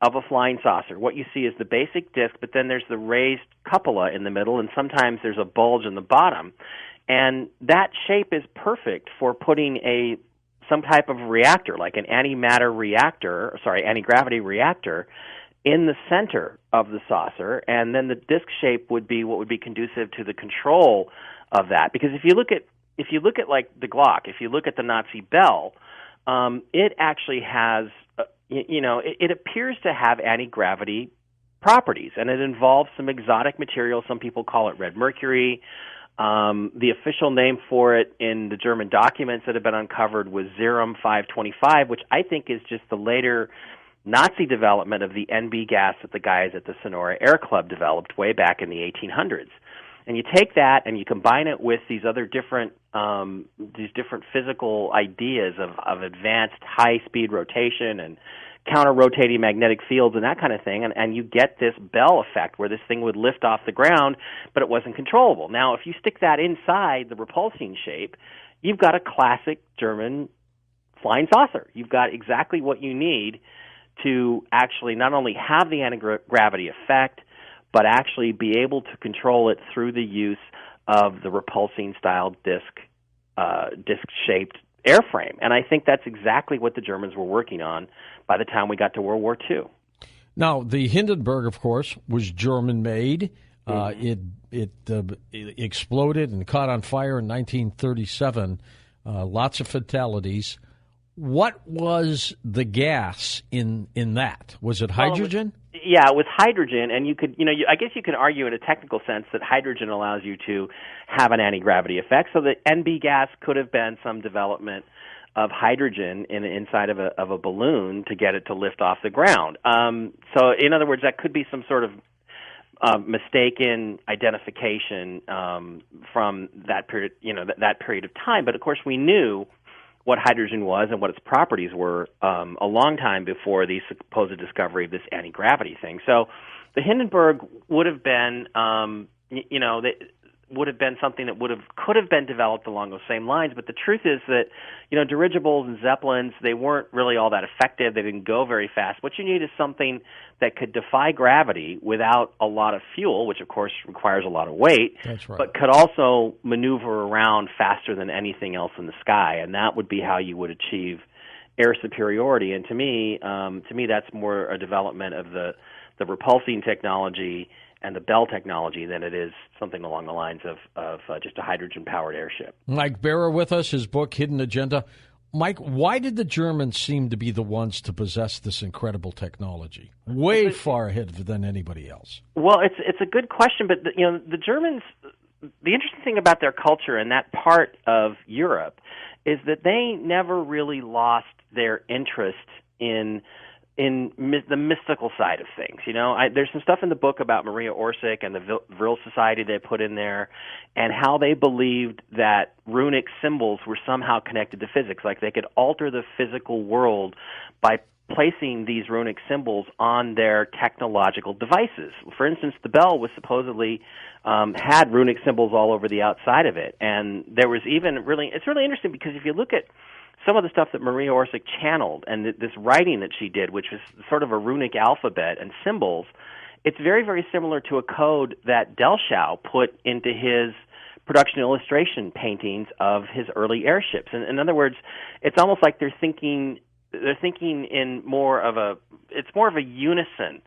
of a flying saucer, what you see is the basic disc, but then there's the raised cupola in the middle, and sometimes there's a bulge in the bottom. And that shape is perfect for putting some type of reactor, like an anti-gravity reactor, in the center of the saucer, and then the disc shape would be what would be conducive to the control of that. Because if you look at like the Glock, if you look at the Nazi Bell, it actually has it appears to have anti-gravity properties, and it involves some exotic material. Some people call it red mercury. The official name for it in the German documents that have been uncovered was Serum 525, which I think is just the later Nazi development of the NB gas that the guys at the Sonora Air Club developed way back in the 1800s. And you take that and you combine it with these other different physical ideas of advanced high-speed rotation and counter-rotating magnetic fields and that kind of thing, and you get this Bell effect where this thing would lift off the ground, but it wasn't controllable. Now, if you stick that inside the repulsing shape, you've got a classic German flying saucer. You've got exactly what you need to actually not only have the anti-gravity effect, but actually be able to control it through the use of the repulsing-style disc-shaped airframe. And I think that's exactly what the Germans were working on by the time we got to World War II. Now, the Hindenburg, of course, was German-made. It exploded and caught on fire in 1937. Lots of fatalities. What was the gas in that? Was it hydrogen? It was hydrogen, and I guess you can argue in a technical sense that hydrogen allows you to have an anti-gravity effect. So the NB gas could have been some development of hydrogen inside of a balloon to get it to lift off the ground. So in other words, that could be some sort of mistaken identification from that period, that period of time. But of course, we knew what hydrogen was and what its properties were a long time before the supposed discovery of this anti-gravity thing. So the Hindenburg would have been, would have been something that could have been developed along those same lines. But the truth is that, dirigibles and Zeppelins, they weren't really all that effective. They didn't go very fast. What you need is something that could defy gravity without a lot of fuel, which of course requires a lot of weight. That's right. But could also maneuver around faster than anything else in the sky, and that would be how you would achieve air superiority. And to me, that's more a development of the repulsing technology and the Bell technology than it is something along the lines of just a hydrogen-powered airship. Mike Barra with us, his book, Hidden Agenda. Mike, why did the Germans seem to be the ones to possess this incredible technology, way far ahead than anybody else? Well, it's a good question, but the Germans, the interesting thing about their culture in that part of Europe is that they never really lost their interest in the mystical side of things. There's some stuff in the book about Maria Orsic and the Vril Society they put in there, and how they believed that runic symbols were somehow connected to physics, like they could alter the physical world by placing these runic symbols on their technological devices. For instance, the Bell was supposedly had runic symbols all over the outside of it, and there was even it's really interesting because if you look at some of the stuff that Maria Orsic channeled and this writing that she did, which was sort of a runic alphabet and symbols, it's very, very similar to a code that Delschau put into his production illustration paintings of his early airships. And in other words, it's almost like they're thinking in more of a unison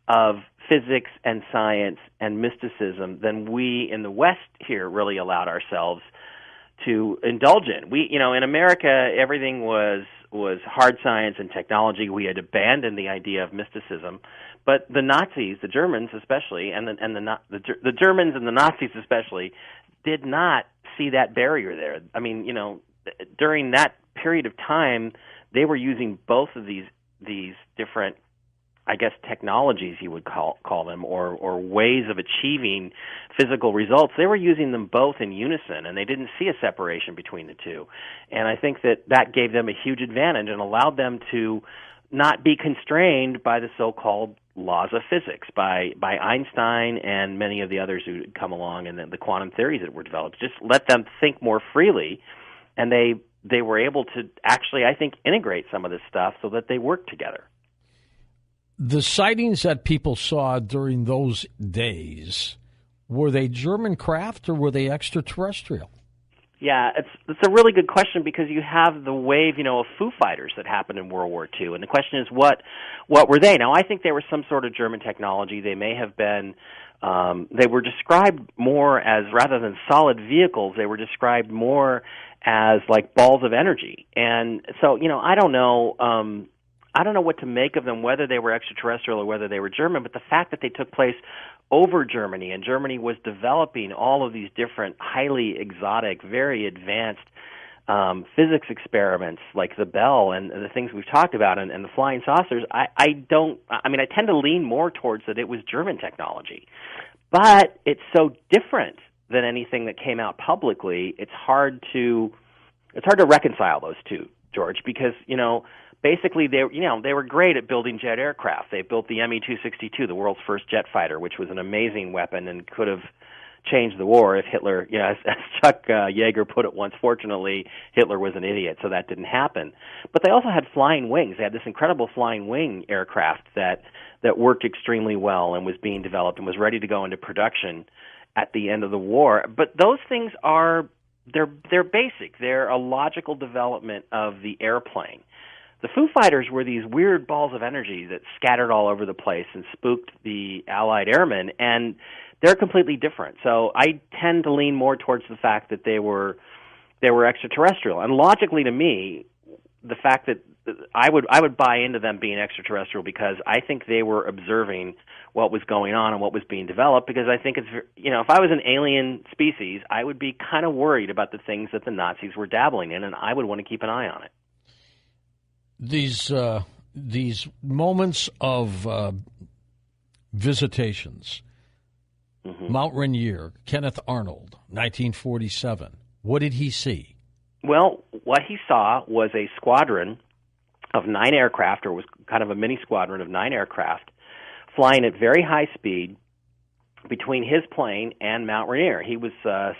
of physics and science and mysticism than we in the West here really allowed ourselves to indulge in. In America, everything was hard science and technology. We had abandoned the idea of mysticism, but the Nazis, the Germans especially, and the Germans and the Nazis especially, did not see that barrier there. I mean, during that period of time, they were using both of these different, I guess, technologies you would call them, or ways of achieving physical results. They were using them both in unison, and they didn't see a separation between the two. And I think that gave them a huge advantage and allowed them to not be constrained by the so-called laws of physics, by Einstein and many of the others who had come along, and the quantum theories that were developed. Just let them think more freely, and they were able to actually, I think, integrate some of this stuff so that they worked together. The sightings that people saw during those days, were they German craft or were they extraterrestrial? Yeah, it's a really good question because you have the wave, of Foo Fighters that happened in World War II, and the question is, what were they? Now, I think they were some sort of German technology. They may have been. They were described more as, rather than solid vehicles, they were described more as like balls of energy. And so, I don't know. I don't know what to make of them, whether they were extraterrestrial or whether they were German, but the fact that they took place over Germany, and Germany was developing all of these different highly exotic, very advanced physics experiments like the Bell and the things we've talked about and the flying saucers. I tend to lean more towards that it was German technology. But it's so different than anything that came out publicly. It's hard to reconcile those two, George, because, basically they were great at building jet aircraft. They built the Me-262, the world's first jet fighter, which was an amazing weapon and could have changed the war if Hitler, as Chuck Yeager put it once, fortunately, Hitler was an idiot, so that didn't happen. But they also had flying wings. They had this incredible flying wing aircraft that worked extremely well and was being developed and was ready to go into production at the end of the war. But those things they're basic. They're a logical development of the airplane. The Foo Fighters were these weird balls of energy that scattered all over the place and spooked the Allied airmen, and they're completely different. So I tend to lean more towards the fact that they were extraterrestrial. And logically, to me, the fact that I would buy into them being extraterrestrial because I think they were observing what was going on and what was being developed, because I think it's, if I was an alien species, I would be kind of worried about the things that the Nazis were dabbling in, and I would want to keep an eye on it. These moments of visitations, Mount Rainier, Kenneth Arnold, 1947. What did he see? Well, what he saw was a squadron of 9 aircraft, or was kind of a mini squadron of 9 aircraft, flying at very high speed between his plane and Mount Rainier. He was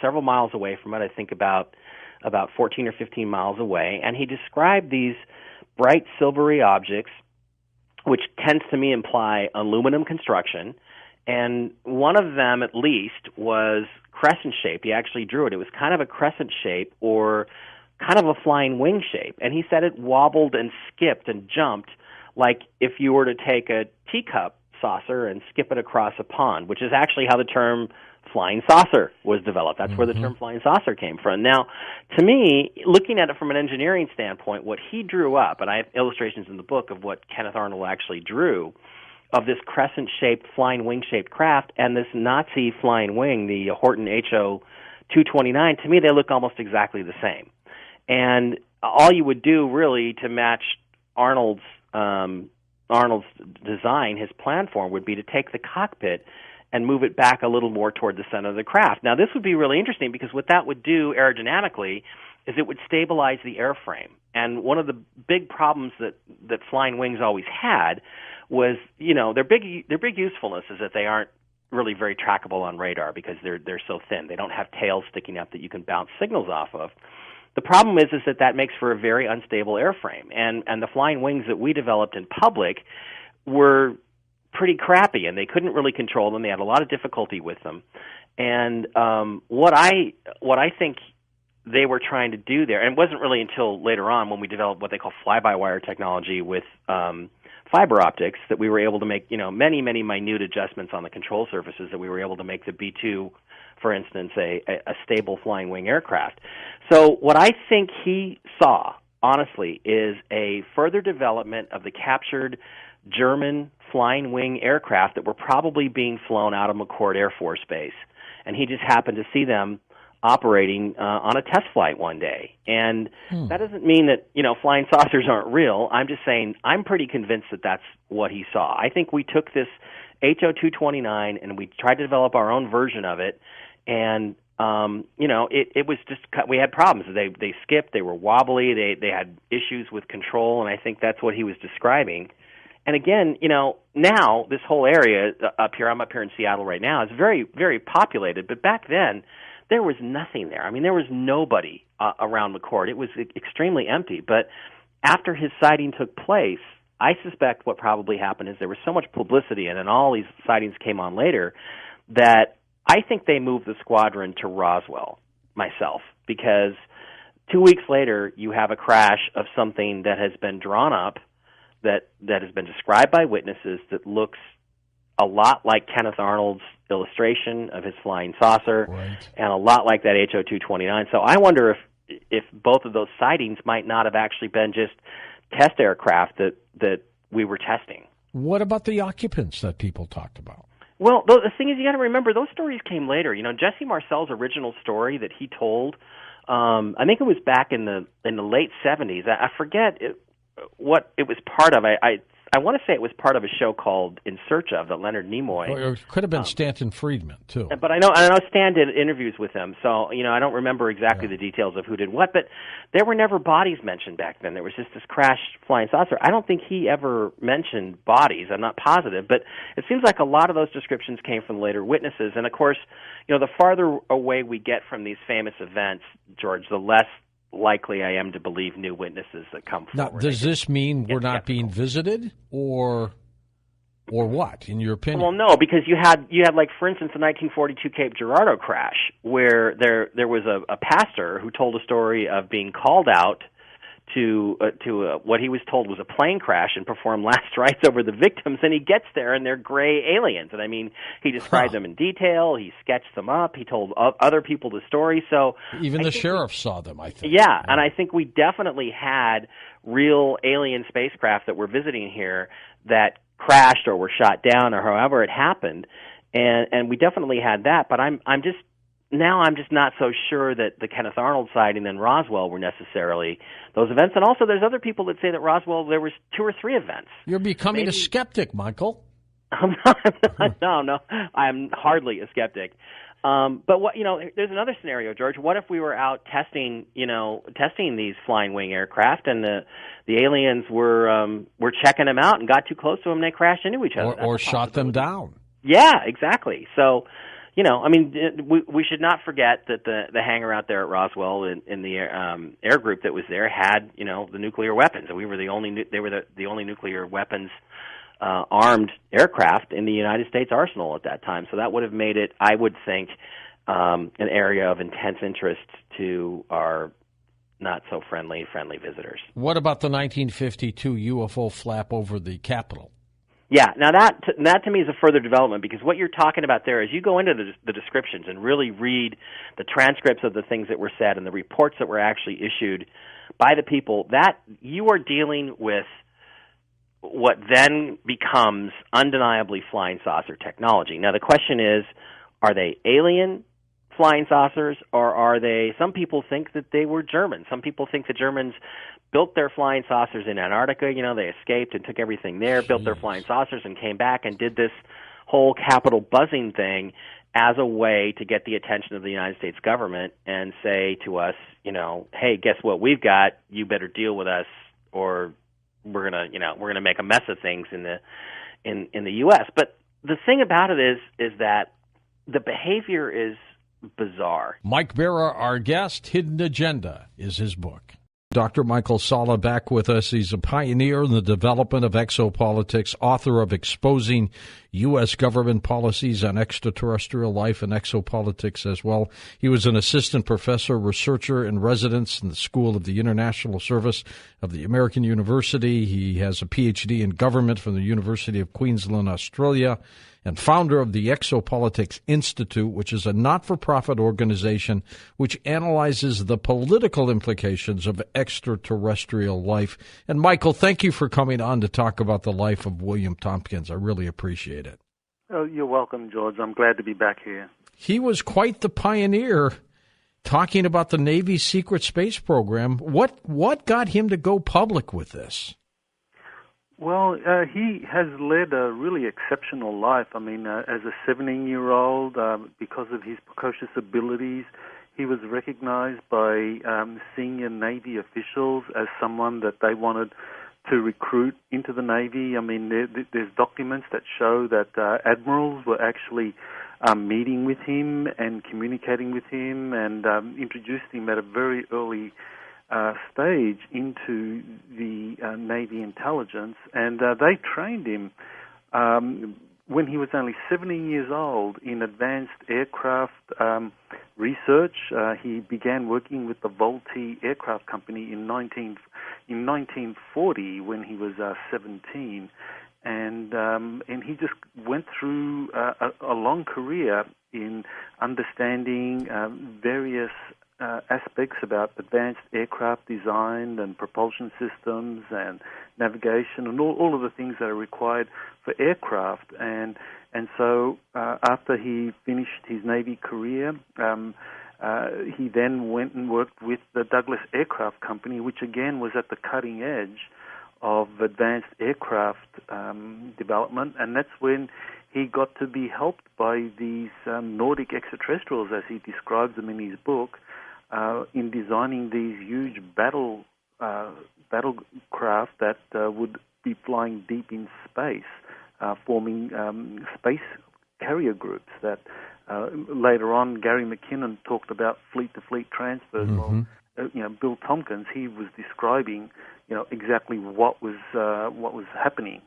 several miles away from it, I think about 14 or 15 miles away, and he described these bright silvery objects, which tends to me imply aluminum construction, and one of them at least was crescent-shaped. He actually drew it. It was kind of a crescent shape or kind of a flying wing shape, and he said it wobbled and skipped and jumped like if you were to take a teacup saucer and skip it across a pond, which is actually how the term flying saucer was developed. That's where the term flying saucer came from. Now, to me, looking at it from an engineering standpoint, what he drew up, and I have illustrations in the book of what Kenneth Arnold actually drew, of this crescent-shaped, flying wing-shaped craft and this Nazi flying wing, the Horten HO-229, to me they look almost exactly the same. And all you would do really to match Arnold's design, his plan for him, would be to take the cockpit and move it back a little more toward the center of the craft. Now, this would be really interesting because what that would do aerodynamically is it would stabilize the airframe. And one of the big problems that flying wings always had was, their big usefulness is that they aren't really very trackable on radar because they're so thin. They don't have tails sticking up that you can bounce signals off of. The problem is that makes for a very unstable airframe, and the flying wings that we developed in public were pretty crappy, and they couldn't really control them. They had a lot of difficulty with them, and what I think they were trying to do there, and it wasn't really until later on when we developed what they call fly-by-wire technology with fiber optics that we were able to make many minute adjustments on the control surfaces that we were able to make the B-2, for instance, a stable flying wing aircraft. So what I think he saw, honestly, is a further development of the captured German flying wing aircraft that were probably being flown out of McChord Air Force Base. And he just happened to see them operating on a test flight one day. And that doesn't mean that, flying saucers aren't real. I'm just saying I'm pretty convinced that that's what he saw. I think we took this HO-229 and we tried to develop our own version of it. And, it was just, we had problems. They skipped, they were wobbly, they had issues with control, and I think that's what he was describing. And again, now this whole area up here, I'm up here in Seattle right now, is very, very populated, but back then, there was nothing there. I mean, there was nobody around McChord. It was extremely empty. But after his sighting took place, I suspect what probably happened is there was so much publicity, and then all these sightings came on later, that I think they moved the squadron to Roswell, myself, because 2 weeks later, you have a crash of something that has been drawn up, that has been described by witnesses, that looks a lot like Kenneth Arnold's illustration of his flying saucer, and a lot like that HO-229. So I wonder if both of those sightings might not have actually been just test aircraft that we were testing. What about the occupants that people talked about? Well, the thing is, you got to remember those stories came later. You know, Jesse Marcel's original story that he told, I think it was back in the late '70s. I forget what it was part of. I want to say it was part of a show called In Search of that Leonard Nimoy. Or it could have been Stanton Friedman too. But I know Stan did interviews with him, so I don't remember exactly the details of who did what. But there were never bodies mentioned back then. There was just this crashed flying saucer. I don't think he ever mentioned bodies. I'm not positive, but it seems like a lot of those descriptions came from later witnesses. And of course, the farther away we get from these famous events, George, the less likely I am to believe new witnesses that come forward. Now, does this mean we're not being visited, or what, in your opinion? Well, no, because you had like, for instance, the 1942 Cape Girardeau crash, where there was a pastor who told a story of being called out to what he was told was a plane crash and perform last rites over the victims, and he gets there and they're gray aliens. And I mean, he described them in detail, he sketched them up, he told other people the story. So even the sheriff saw them, I think. Yeah, and I think we definitely had real alien spacecraft that were visiting here that crashed or were shot down or however it happened, and we definitely had that. But I'm just not so sure that the Kenneth Arnold sighting and Roswell were necessarily those events. And also, there's other people that say that Roswell, there was 2 or 3 events. You're becoming a skeptic, Michael. No, I'm hardly a skeptic. But what there's another scenario, George. What if we were out testing these flying wing aircraft, and the aliens were checking them out and got too close to them, and they crashed into each other, or shot them down? Yeah, exactly. So. I mean, we should not forget that the hangar out there at Roswell in the air group that was there had the nuclear weapons, and we were the only nuclear weapons armed aircraft in the United States arsenal at that time. So that would have made it, I would think, an area of intense interest to our not so friendly visitors. What about the 1952 UFO flap over the Capitol? Yeah, now that to me is a further development, because what you're talking about there is you go into the descriptions and really read the transcripts of the things that were said and the reports that were actually issued by the people, that you are dealing with what then becomes undeniably flying saucer technology. Now the question is, are they alien flying saucers, or are they, some people think that they were German. Some people think the Germans built their flying saucers in Antarctica. They escaped and took everything there, built their flying saucers and came back and did this whole Capitol buzzing thing as a way to get the attention of the United States government and say to us, hey, guess what we've got? You better deal with us, or we're gonna make a mess of things in the U.S. But the thing about it is that the behavior is bizarre. Mike Barra, our guest. Hidden Agenda is his book. Dr. Michael Salla back with us. He's a pioneer in the development of exopolitics, author of Exposing U.S. Government Policies on Extraterrestrial Life and Exopolitics as well. He was an assistant professor, researcher in residence in the School of the International Service of the American University. He has a Ph.D. in government from the University of Queensland, Australia, and founder of the Exopolitics Institute, which is a not-for-profit organization which analyzes the political implications of extraterrestrial life. And Michael, thank you for coming on to talk about the life of William Tompkins. I really appreciate it. Oh, you're welcome, George. I'm glad to be back here. He was quite the pioneer, talking about the Navy's secret space program. What got him to go public with this? Well, he has led a really exceptional life. I mean, as a 17-year-old, because of his precocious abilities, he was recognized by senior Navy officials as someone that they wanted to recruit into the Navy. I mean, there's documents that show that admirals were actually meeting with him and communicating with him and introduced him at a very early stage into the Navy intelligence, and they trained him when he was only 17 years old in advanced aircraft research. He began working with the Vultee Aircraft Company in 1940 when he was 17, and he just went through a long career in understanding various aspects about advanced aircraft design and propulsion systems and navigation and all of the things that are required for aircraft. And And so after he finished his Navy career, he then went and worked with the Douglas Aircraft Company, which again was at the cutting edge of advanced aircraft development, and that's when he got to be helped by these Nordic extraterrestrials, as he describes them in his book, in designing these huge battlecraft that would be flying deep in space, forming space carrier groups that later on Gary McKinnon talked about fleet-to-fleet transfers. Mm-hmm. Well, Bill Tompkins, he was describing exactly what was happening.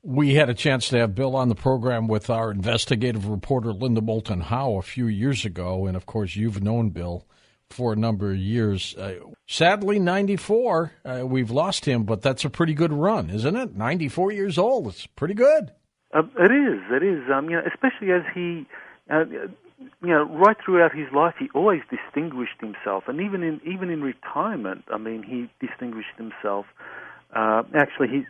We had a chance to have Bill on the program with our investigative reporter Linda Moulton Howe a few years ago, and of course you've known Bill for a number of years. Sadly, 94, we've lost him, but that's a pretty good run, isn't it? 94 years old, it's pretty good. It is. Especially as he, right throughout his life, he always distinguished himself, and even in retirement, he distinguished himself. Actually,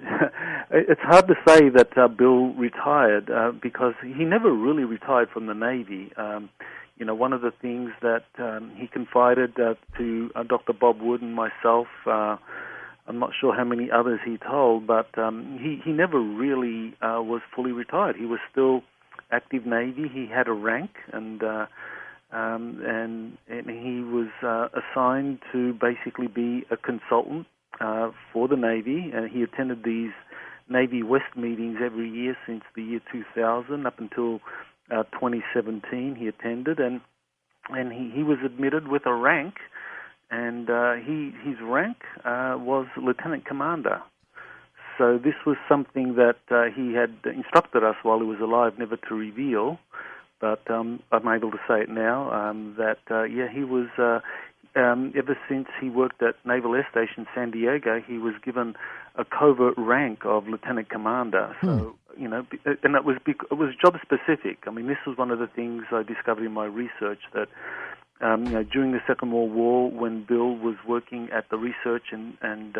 it's hard to say that Bill retired because he never really retired from the Navy. One of the things that he confided to Dr. Bob Wood and myself, I'm not sure how many others he told, but he never really was fully retired. He was still active Navy. He had a rank, and he was assigned to basically be a consultant for the Navy. He attended these Navy West meetings every year since the year 2000 up until 2017. He attended, and he was admitted with a rank, and his rank was Lieutenant Commander. So this was something that he had instructed us while he was alive never to reveal, but I'm able to say it now, he was, ever since he worked at Naval Air Station San Diego, he was given a covert rank of Lieutenant Commander. So, and it was job specific. This was one of the things I discovered in my research, that during the Second World War, when Bill was working at the research and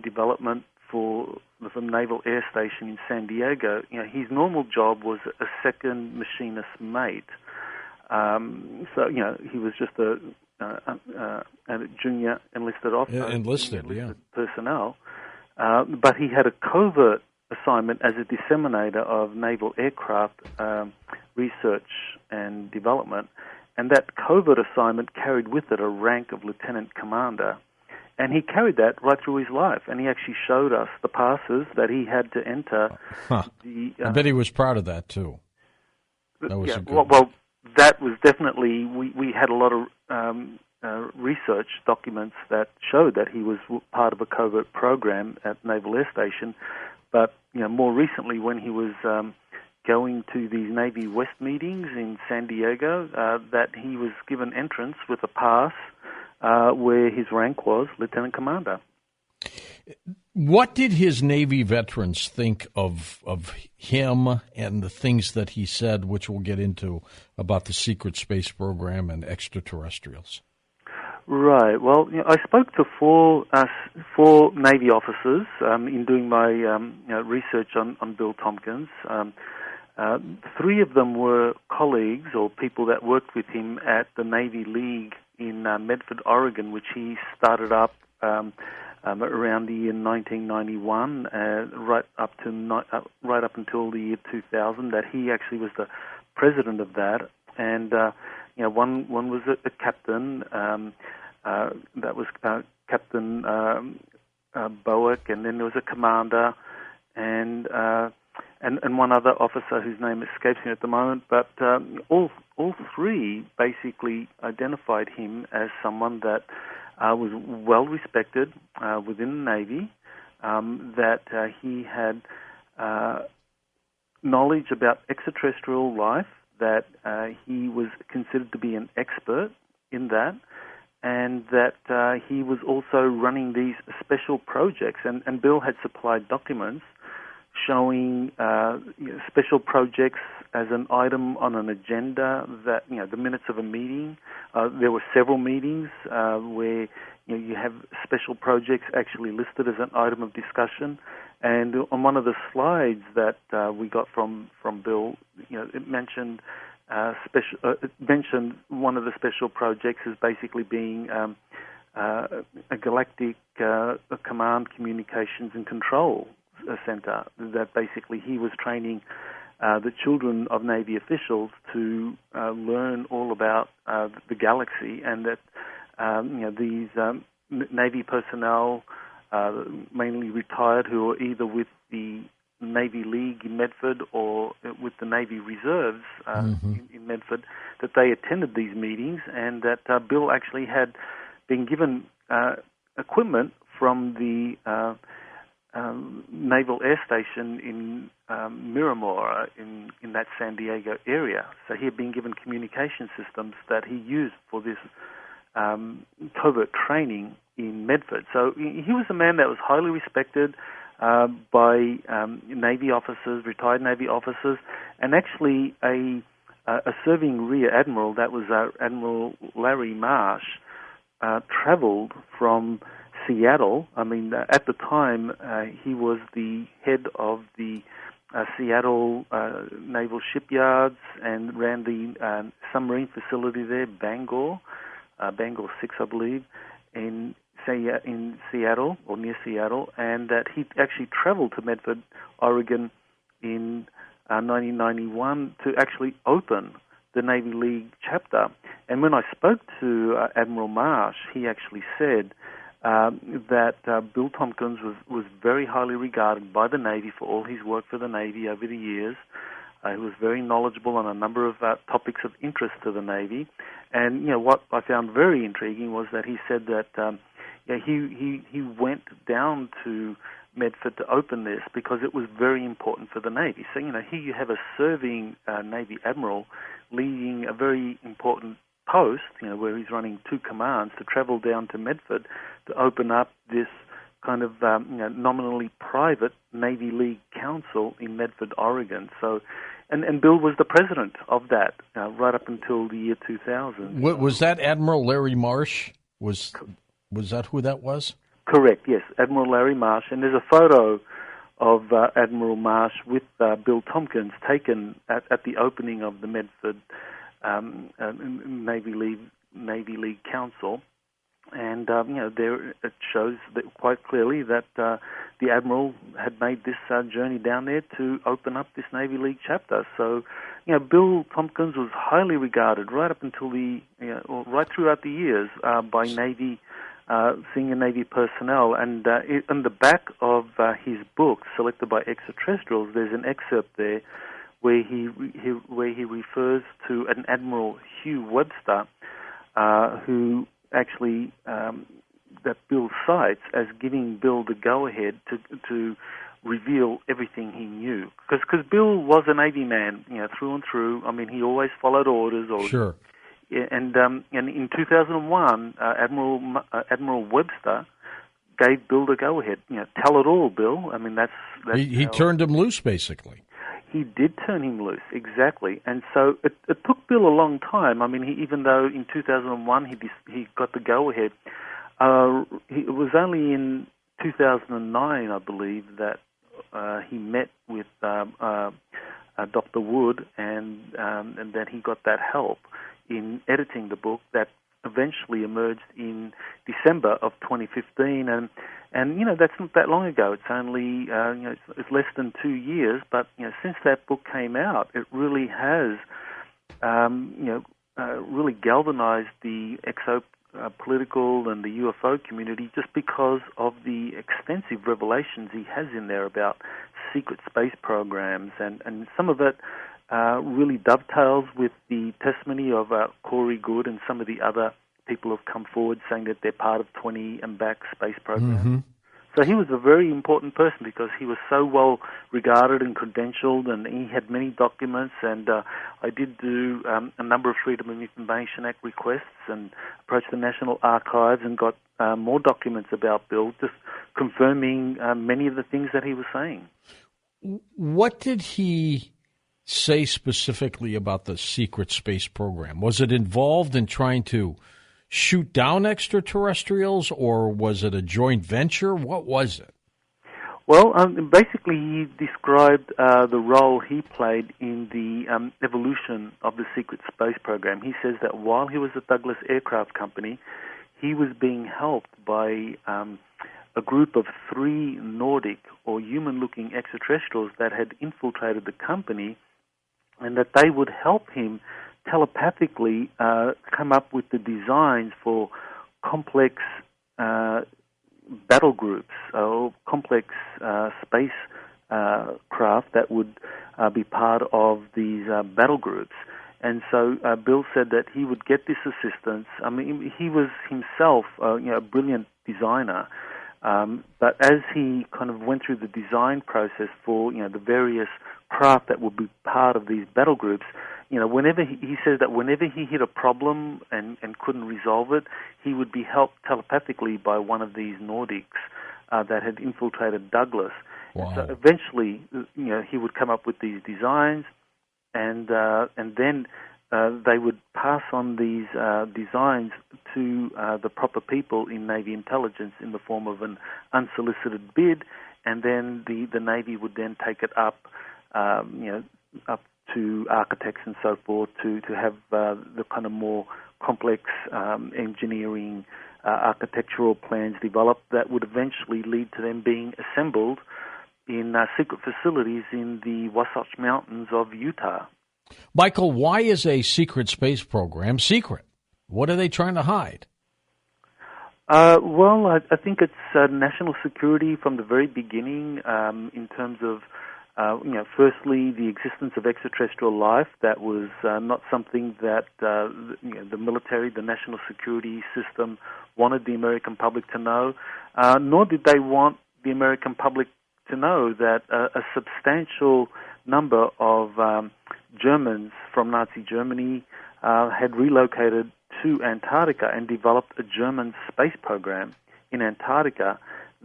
development for the Naval Air Station in San Diego, his normal job was a second machinist mate. So he was just a junior enlisted officer, enlisted personnel. But he had a covert assignment as a disseminator of naval aircraft research and development, and that covert assignment carried with it a rank of Lieutenant Commander. And he carried that right through his life, and he actually showed us the passes that he had to enter. I bet he was proud of that, too. That was that was definitely, we had a lot of research documents that showed that he was part of a covert program at Naval Air Station, but more recently when he was going to these Navy West meetings in San Diego, that he was given entrance with a pass where his rank was Lieutenant Commander. What did his Navy veterans think of him and the things that he said, which we'll get into, about the secret space program and extraterrestrials? Right. Well, I spoke to four Navy officers in doing my research on Bill Tompkins. Three of them were colleagues or people that worked with him at the Navy League in Medford, Oregon, which he started up around the year 1991, right up until the year 2000. That he actually was the president of that, and one was a captain. That was Captain Bowick, and then there was a commander, and one other officer whose name escapes me at the moment. But all three basically identified him as someone that was well respected within the Navy, that he had knowledge about extraterrestrial life, that he was considered to be an expert in that, and that he was also running these special projects. And Bill had supplied documents showing special projects as an item on an agenda, that the minutes of a meeting. There were several meetings where you have special projects actually listed as an item of discussion, And on one of the slides that we got from Bill, it mentioned it mentioned one of the special projects as basically being a galactic command, communications, and control center. That basically he was training the children of Navy officials to learn all about the galaxy, and that these Navy personnel, mainly retired, who are either with the Navy League in Medford or with the Navy Reserves in Medford, that they attended these meetings, and that Bill actually had been given equipment from the Naval Air Station in Miramar in that San Diego area. So he had been given communication systems that he used for this covert training in Medford. So he was a man that was highly respected by Navy officers, retired Navy officers, and actually a serving Rear Admiral, that was Admiral Larry Marsh, traveled from Seattle. I mean, at the time, he was the head of the Seattle Naval Shipyards and ran the submarine facility there, Bangor 6, I believe, in Seattle, or near Seattle, and that he actually traveled to Medford, Oregon in 1991 to actually open the Navy League chapter. And when I spoke to Admiral Marsh, he actually said that Bill Tompkins was very highly regarded by the Navy for all his work for the Navy over the years. He was very knowledgeable on a number of topics of interest to the Navy. And what I found very intriguing was that he said that he went down to Medford to open this because it was very important for the Navy. So here you have a serving Navy admiral leading a very important post, where he's running two commands, to travel down to Medford to open up this kind of nominally private Navy League Council in Medford, Oregon. So, and Bill was the president of that right up until the year 2000. Was that Admiral Larry Marsh? Was that who that was? Correct, yes, Admiral Larry Marsh. And there's a photo of Admiral Marsh with Bill Tompkins taken at the opening of the Medford Navy League Council. And there it shows that quite clearly that the Admiral had made this journey down there to open up this Navy League chapter. So, Bill Tompkins was highly regarded right up until right throughout the years by Navy senior Navy personnel. And in the back of his book, Selected by Extraterrestrials, there's an excerpt there where he refers to an Admiral Hugh Webster, who actually that Bill cites as giving Bill the go-ahead to reveal everything he knew. Because Bill was a Navy man, through and through. I mean, he always followed orders. Sure. And in 2001, Admiral Webster gave Bill the go-ahead. Tell it all, Bill. I mean, that's he turned him loose, basically. He did turn him loose, exactly. And so it took Bill a long time. I mean, even though in 2001 he got the go-ahead, it was only in 2009, I believe, that he met with Dr. Wood, and then he got that help in editing the book that eventually emerged in December of 2015, and that's not that long ago. It's only it's less than 2 years, but since that book came out, it really has really galvanized the political and the UFO community, just because of the extensive revelations he has in there about secret space programs, and some of it really dovetails with the testimony of Corey Goode and some of the other people who have come forward saying that they're part of 20 and back space programs. Mm-hmm. So he was a very important person because he was so well regarded and credentialed, and he had many documents. And I did do a number of Freedom of Information Act requests and approached the National Archives and got more documents about Bill, just confirming many of the things that he was saying. What did he say specifically about the secret space program? Was it involved in trying to shoot down extraterrestrials, or was it a joint venture? What was it? Well, basically, he described the role he played in the evolution of the secret space program. He says that while he was at Douglas Aircraft Company, he was being helped by a group of 3 Nordic or human-looking extraterrestrials that had infiltrated the company, and that they would help him telepathically come up with the designs for complex battle groups or complex space craft that would be part of these battle groups. And so Bill said that he would get this assistance. I mean, he was himself a brilliant designer, but as he kind of went through the design process for the various craft that would be part of these battle groups, whenever he says that whenever he hit a problem and couldn't resolve it, he would be helped telepathically by one of these Nordics that had infiltrated Douglas. Wow. So eventually, he would come up with these designs, and then they would pass on these designs to the proper people in Navy intelligence in the form of an unsolicited bid, and then the Navy would then take it up up to architects and so forth to have the kind of more complex engineering architectural plans developed that would eventually lead to them being assembled in secret facilities in the Wasatch Mountains of Utah. Michael, why is a secret space program secret? What are they trying to hide? Well, I think it's national security from the very beginning in terms of firstly, the existence of extraterrestrial life. That was not something that the military, the national security system, wanted the American public to know, nor did they want the American public to know that a substantial number of Germans from Nazi Germany had relocated to Antarctica and developed a German space program in Antarctica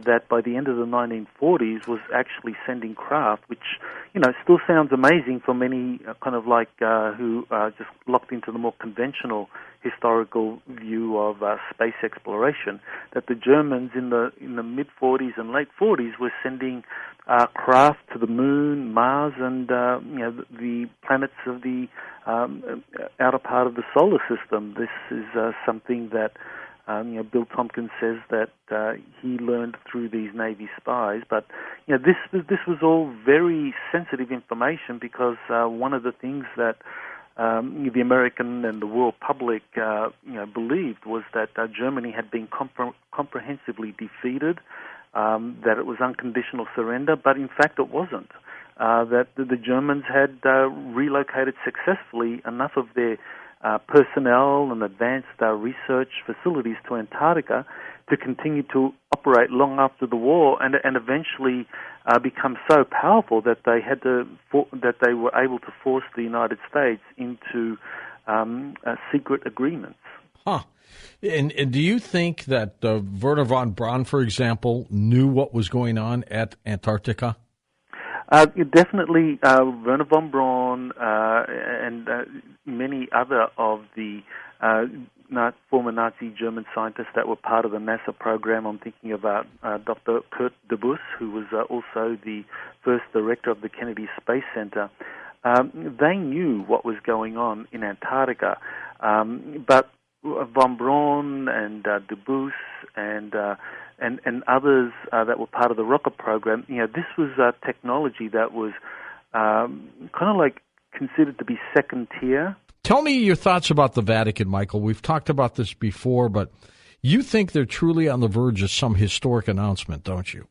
that by the end of the 1940s was actually sending craft, which, still sounds amazing for many who are just locked into the more conventional historical view of space exploration, that the Germans in the mid-40s and late 40s were sending craft to the moon, Mars, and the planets of the outer part of the solar system. This is something that Bill Tompkins says that he learned through these Navy spies, but this was all very sensitive information because one of the things that the American and the world public believed was that Germany had been comprehensively defeated, that it was unconditional surrender, but in fact it wasn't. That the Germans had relocated successfully enough of their personnel and advanced research facilities to Antarctica to continue to operate long after the war, and eventually become so powerful that they were able to force the United States into secret agreements. Huh. And do you think that Werner von Braun, for example, knew what was going on at Antarctica? Definitely, Werner von Braun and many other of the former Nazi German scientists that were part of the NASA program. I'm thinking about Dr. Kurt Debus, who was also the first director of the Kennedy Space Center. They knew what was going on in Antarctica, but von Braun and Debus and others that were part of the rocket program, this was technology that was kind of like considered to be second tier. Tell me your thoughts about the Vatican, Michael. We've talked about this before, but you think they're truly on the verge of some historic announcement, don't you?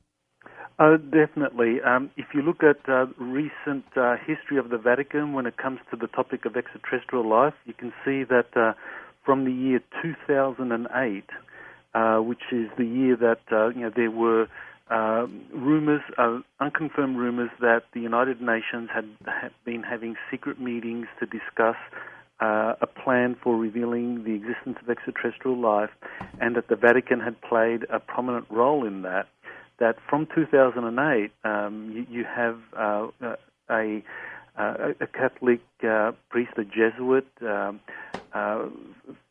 Definitely. If you look at recent history of the Vatican when it comes to the topic of extraterrestrial life, you can see that from the year 2008, which is the year that there were rumors, unconfirmed rumors, that the United Nations had been having secret meetings to discuss a plan for revealing the existence of extraterrestrial life, and that the Vatican had played a prominent role in that. That from 2008, you have a Catholic priest, a Jesuit,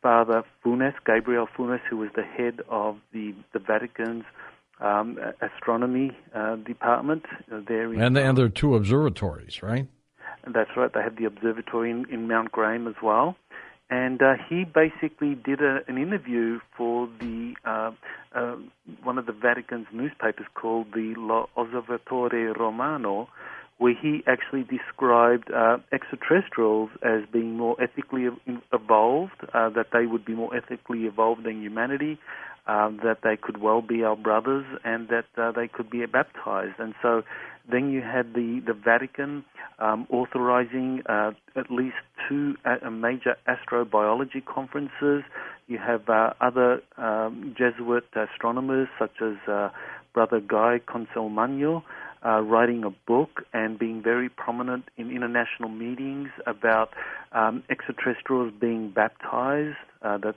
Father Funes, Gabriel Funes, who was the head of the Vatican's astronomy department there. And there are 2 observatories, right? That's right. They have the observatory in Mount Graham as well. And he basically did an interview for the one of the Vatican's newspapers called the L'Osservatore Romano, where he actually described extraterrestrials as being more ethically evolved, that they would be more ethically evolved than humanity, that they could well be our brothers, and that they could be baptized. And so then you had the Vatican authorizing at least 2 major astrobiology conferences. You have other Jesuit astronomers such as Brother Guy Consolmagno writing a book and being very prominent in international meetings about extraterrestrials being baptized, that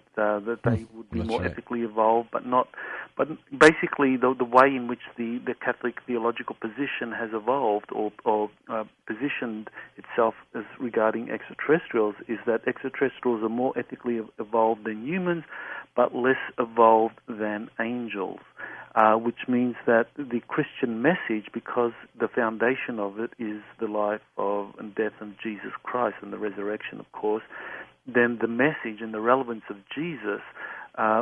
they would be more ethically evolved, but basically the way in which the Catholic theological position has evolved or positioned itself as regarding extraterrestrials is that extraterrestrials are more ethically evolved than humans, but less evolved than angels. Which means that the Christian message, because the foundation of it is the life and death of Jesus Christ and the resurrection, of course, then the message and the relevance of Jesus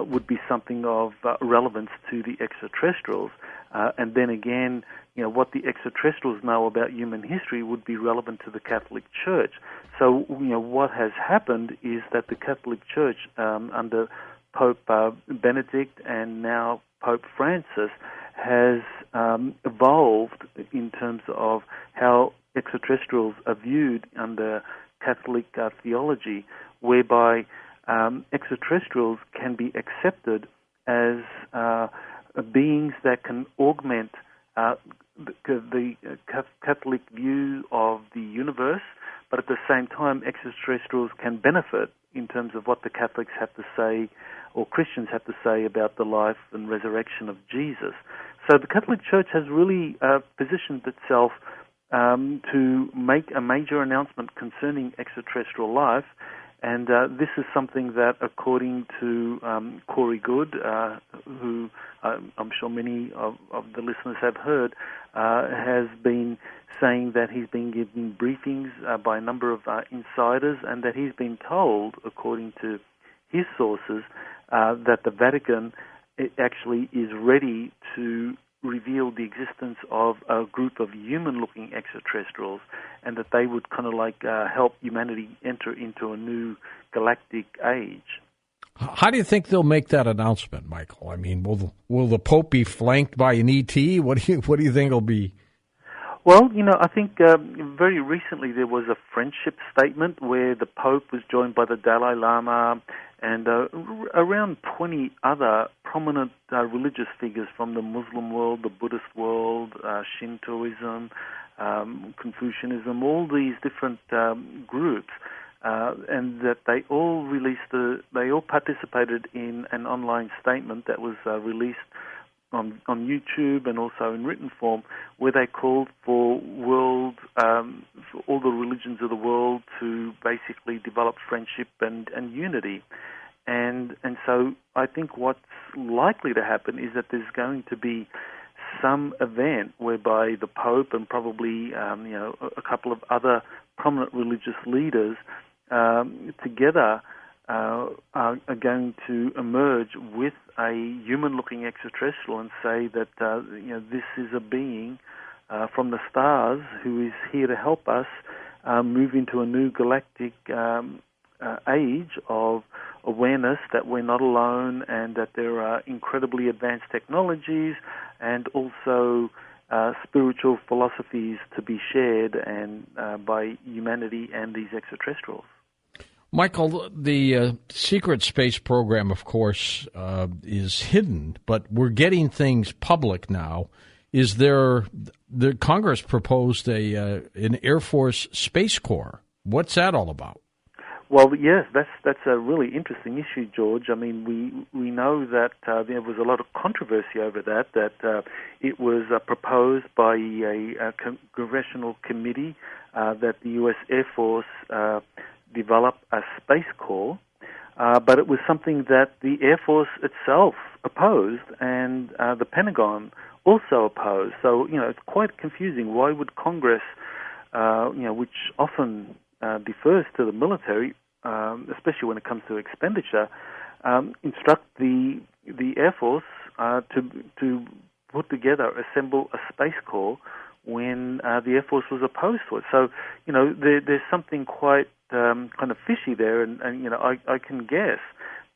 would be something of relevance to the extraterrestrials. And then again, what the extraterrestrials know about human history would be relevant to the Catholic Church. So, what has happened is that the Catholic Church, under Pope Benedict and now Pope Francis, has evolved in terms of how extraterrestrials are viewed under Catholic theology, whereby extraterrestrials can be accepted as beings that can augment the Catholic view of the universe, but at the same time extraterrestrials can benefit in terms of what the Catholics have to say or Christians have to say about the life and resurrection of Jesus. So the Catholic Church has really positioned itself to make a major announcement concerning extraterrestrial life, and this is something that, according to Corey Good, who I'm sure many of the listeners have heard, has been saying that he's been given briefings by a number of insiders, and that he's been told, according to his sources, that the Vatican actually is ready to reveal the existence of a group of human-looking extraterrestrials, and that they would kind of like help humanity enter into a new galactic age. How do you think they'll make that announcement, Michael? I mean, will the Pope be flanked by an ET? What do you think it'll be? Well, I think very recently there was a friendship statement where the Pope was joined by the Dalai Lama and around 20 other prominent religious figures from the Muslim world, the Buddhist world, Shintoism, Confucianism, all these different groups, and that they all participated in an online statement that was released on YouTube and also in written form, where they called for for all the religions of the world to basically develop friendship and unity. And so I think what's likely to happen is that there's going to be some event whereby the Pope and probably a couple of other prominent religious leaders together are going to emerge with a human-looking extraterrestrial and say that this is a being from the stars who is here to help us move into a new galactic age of awareness, that we're not alone, and that there are incredibly advanced technologies and also spiritual philosophies to be shared and by humanity and these extraterrestrials. Michael, the secret space program, of course, is hidden, but we're getting things public now. Is the Congress proposed an Air Force Space Corps? What's that all about? Well, yes, that's a really interesting issue, George. I mean, we know that there was a lot of controversy over that it was proposed by a congressional committee that the U.S. Air Force develop a space corps, but it was something that the Air Force itself opposed, and the Pentagon also opposed. So, it's quite confusing. Why would Congress, which often defers to the military, especially when it comes to expenditure, instruct the Air Force to put together, assemble a Space Corps when the Air Force was opposed to it. So, there's something quite kind of fishy there, and I can guess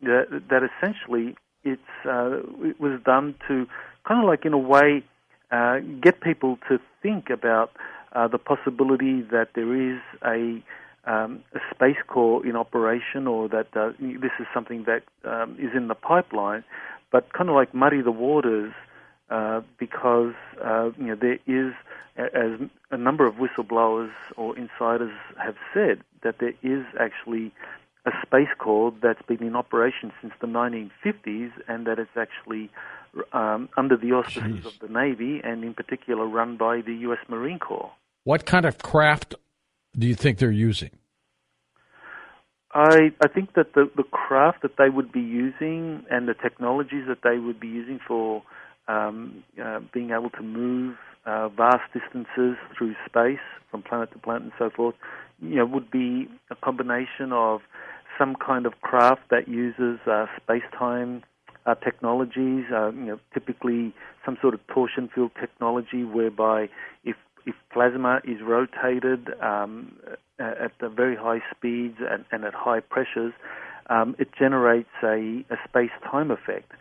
that essentially it was done to kind of like, in a way, get people to think about the possibility that there is a Space Corps in operation, or that this is something that is in the pipeline, but kind of like muddy the waters because there is, as a number of whistleblowers or insiders have said, that there is actually a Space Corps that's been in operation since the 1950s, and that it's actually under the auspices of the Navy, and in particular run by the U.S. Marine Corps. What kind of craft do you think they're using? I think that the craft that they would be using and the technologies that they would be using for being able to move vast distances through space from planet to planet and so forth, would be a combination of some kind of craft that uses space-time technologies, typically some sort of torsion field technology, whereby if plasma is rotated at the very high speeds and at high pressures, it generates a space-time effect.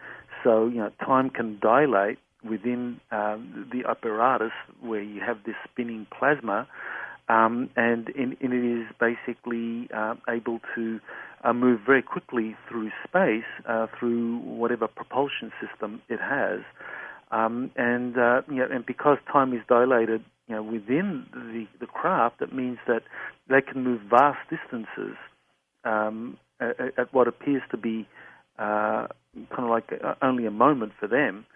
So, time can dilate within the apparatus where you have this spinning plasma, and it is basically able to move very quickly through space, through whatever propulsion system it has. And because time is dilated, within the craft, it means that they can move vast distances at what appears to be kind of like only a moment for them,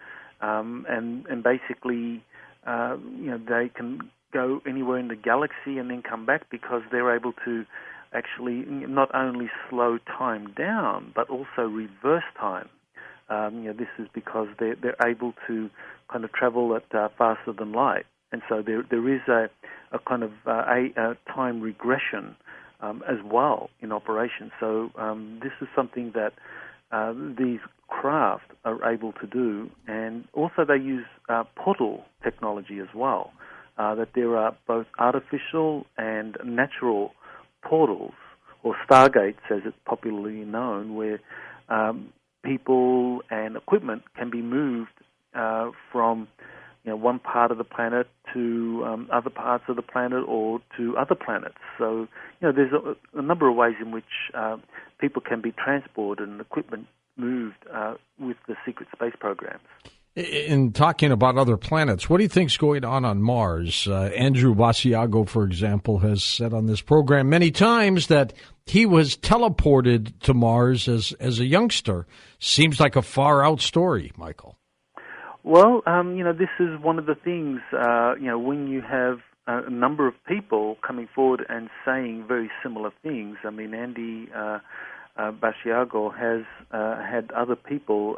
and basically, they can go anywhere in the galaxy and then come back, because they're able to actually not only slow time down but also reverse time. This is because they're able to kind of travel at faster than light, and so there is a kind of a time regression as well in operation. So this is something that these craft are able to do, and also they use portal technology as well. That there are both artificial and natural portals, or stargates as it's popularly known, where people and equipment can be moved from one part of the planet to other parts of the planet, or to other planets. So there's a number of ways in which people can be transported and equipment moved with the secret space programs. In talking about other planets, what do you think's going on Mars? Andrew Basiago, for example, has said on this program many times that he was teleported to Mars as a youngster. Seems like a far-out story, Michael. Well, this is one of the things, when you have a number of people coming forward and saying very similar things. I mean, Andy Basiago has had other people,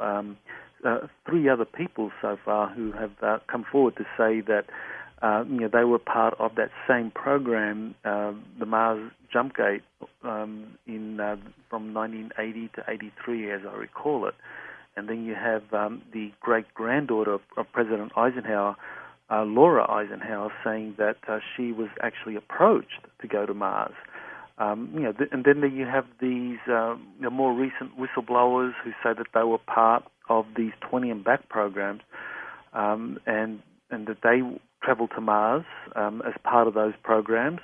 3 other people so far, who have come forward to say that they were part of that same program, the Mars Jump Gate, from 1980 to 83, as I recall it. And then you have the great-granddaughter of President Eisenhower, Laura Eisenhower, saying that she was actually approached to go to Mars. And then you have these more recent whistleblowers who say that they were part of these 20 and back programs, and that they traveled to Mars as part of those programs.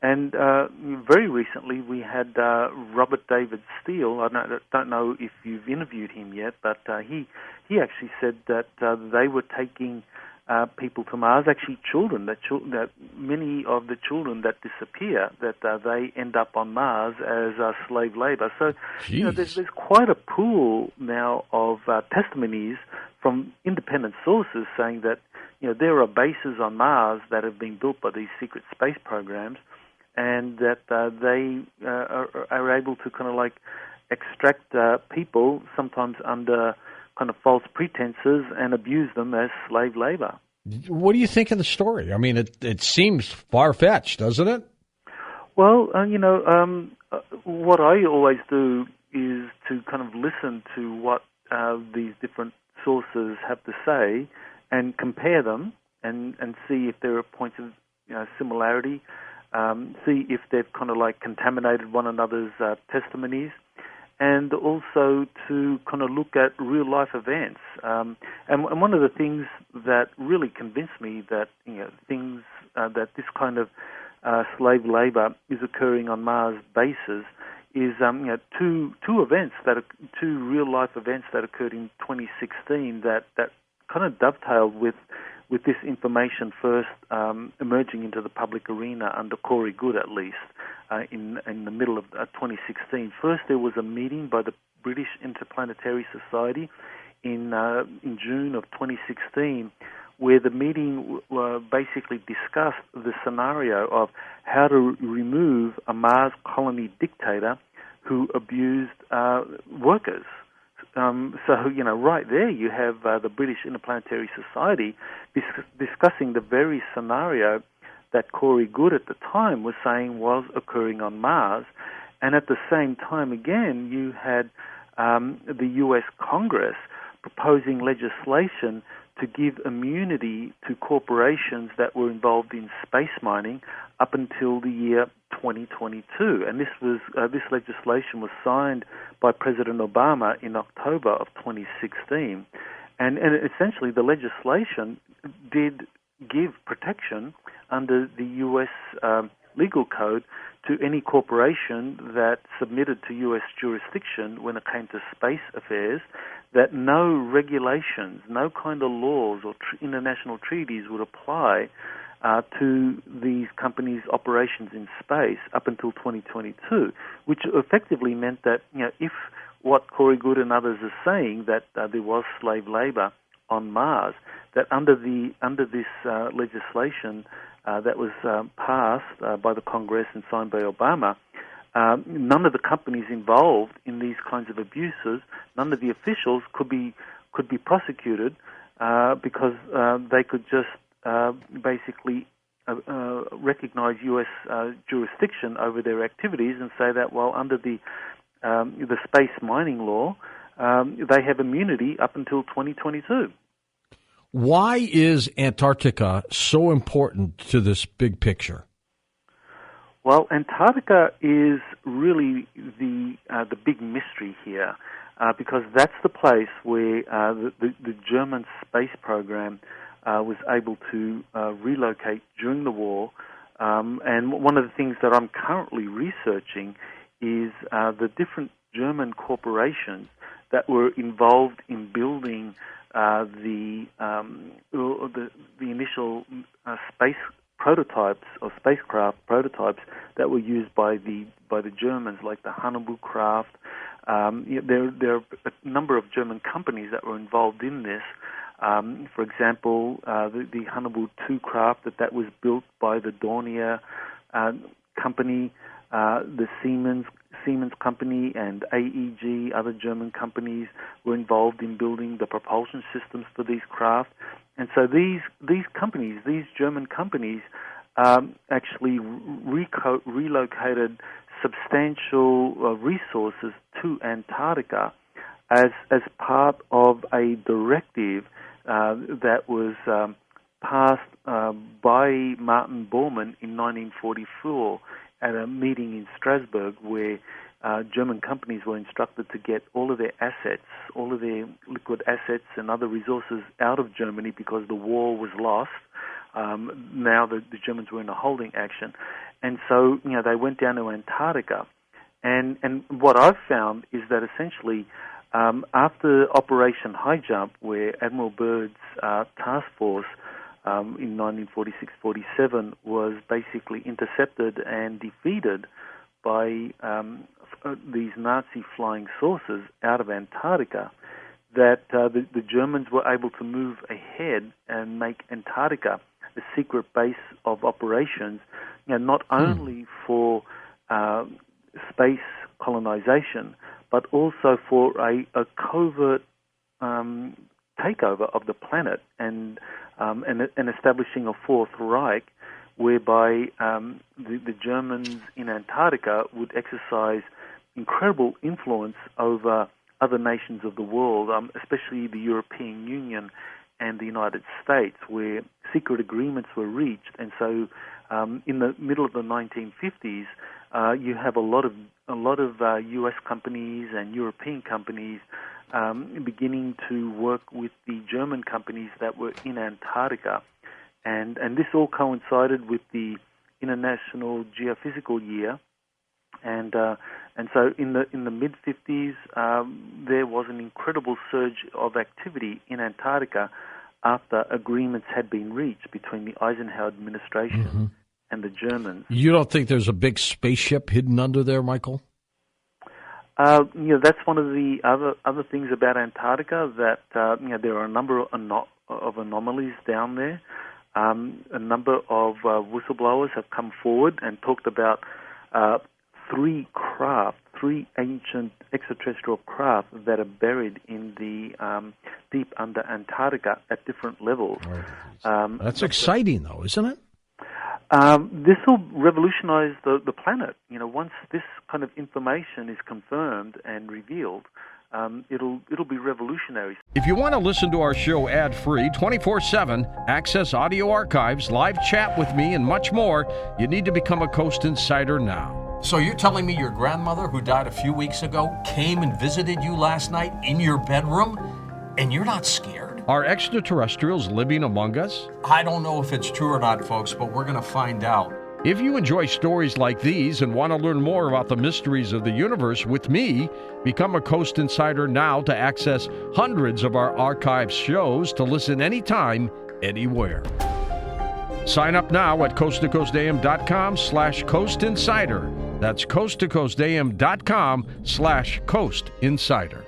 And very recently we had Robert David Steele. I don't know if you've interviewed him yet, but he actually said that they were taking people to Mars, actually children, that many of the children that disappear, that they end up on Mars as slave labor. So there's quite a pool now of testimonies from independent sources saying that there are bases on Mars that have been built by these secret space programs, and that they are able to kind of like extract people, sometimes under kind of false pretenses, and abuse them as slave labor. What do you think of the story? I mean, it seems far-fetched, doesn't it? Well, what I always do is to kind of listen to what these different sources have to say and compare them and see if there are points of similarity, see if they've kind of like contaminated one another's testimonies, and also to kind of look at real-life events. And one of the things that really convinced me that that this kind of slave labor is occurring on Mars bases is two real-life events that occurred in 2016 that kind of dovetailed with this information first emerging into the public arena under Corey Goode, at least, in the middle of 2016. First, there was a meeting by the British Interplanetary Society in June of 2016, where the meeting basically discussed the scenario of how to remove a Mars colony dictator who abused workers. Right there you have the British Interplanetary Society discussing the very scenario that Corey Goode at the time was saying was occurring on Mars. And at the same time, again, you had the U.S. Congress proposing legislation to give immunity to corporations that were involved in space mining up until the year 2022. And this legislation was signed by President Obama in October of 2016. And essentially the legislation did give protection under the U.S. Legal code to any corporation that submitted to U.S. jurisdiction when it came to space affairs, that no regulations, no kind of laws or international treaties would apply to these companies' operations in space up until 2022, which effectively meant that if what Corey Goode and others are saying, that there was slave labor on Mars, that under this legislation that was passed by the Congress and signed by Obama, none of the companies involved in these kinds of abuses, none of the officials could be prosecuted because they could just basically recognize U.S. jurisdiction over their activities and say that, well, under the space mining law, they have immunity up until 2022. Why is Antarctica so important to this big picture? Well, Antarctica is really the big mystery here, because that's the place where the German space program was able to relocate during the war. And one of the things that I'm currently researching is the different German corporations that were involved in building the initial space prototypes or spacecraft prototypes that were used by the Germans, like the Hannibal craft. There are a number of German companies that were involved in this. For example, the Hannibal 2 craft that was built by the Dornier company, the Siemens company, and AEG, other German companies, were involved in building the propulsion systems for these craft. And so these companies, these German companies, actually relocated substantial resources to Antarctica as part of a directive that was passed by Martin Bormann in 1944 at a meeting in Strasbourg, where German companies were instructed to get all of their assets, all of their liquid assets and other resources out of Germany because the war was lost. Now the Germans were in a holding action. And so, they went down to Antarctica. And what I've found is that essentially, after Operation High Jump, where Admiral Byrd's task force in 1946-47 was basically intercepted and defeated by these Nazi flying saucers out of Antarctica, that the Germans were able to move ahead and make Antarctica a secret base of operations, not only for space colonization, but also for a covert takeover of the planet and establishing a Fourth Reich, whereby the Germans in Antarctica would exercise incredible influence over other nations of the world, especially the European Union and the United States, where secret agreements were reached. And so in the middle of the 1950s, you have a lot of U.S. companies and European companies beginning to work with the German companies that were in Antarctica, and this all coincided with the International Geophysical Year, and so in the mid 50s there was an incredible surge of activity in Antarctica after agreements had been reached between the Eisenhower administration and the Germans. You don't think there's a big spaceship hidden under there, Michael? That's one of the other things about Antarctica, that there are a number of anomalies down there. A number of whistleblowers have come forward and talked about three ancient extraterrestrial craft that are buried in the deep under Antarctica at different levels. That's exciting, though, isn't it? This will revolutionize the planet. Once this kind of information is confirmed and revealed, it'll be revolutionary. If you want to listen to our show ad-free, 24/7, access audio archives, live chat with me, and much more, you need to become a Coast Insider now. So you're telling me your grandmother, who died a few weeks ago, came and visited you last night in your bedroom, and you're not scared? Are extraterrestrials living among us? I don't know if it's true or not, folks, but we're going to find out. If you enjoy stories like these and want to learn more about the mysteries of the universe with me, become a Coast Insider now to access hundreds of our archive shows to listen anytime, anywhere. Sign up now at coasttocoastam.com/Coast Insider. That's coasttocoastam.com/Coast Insider.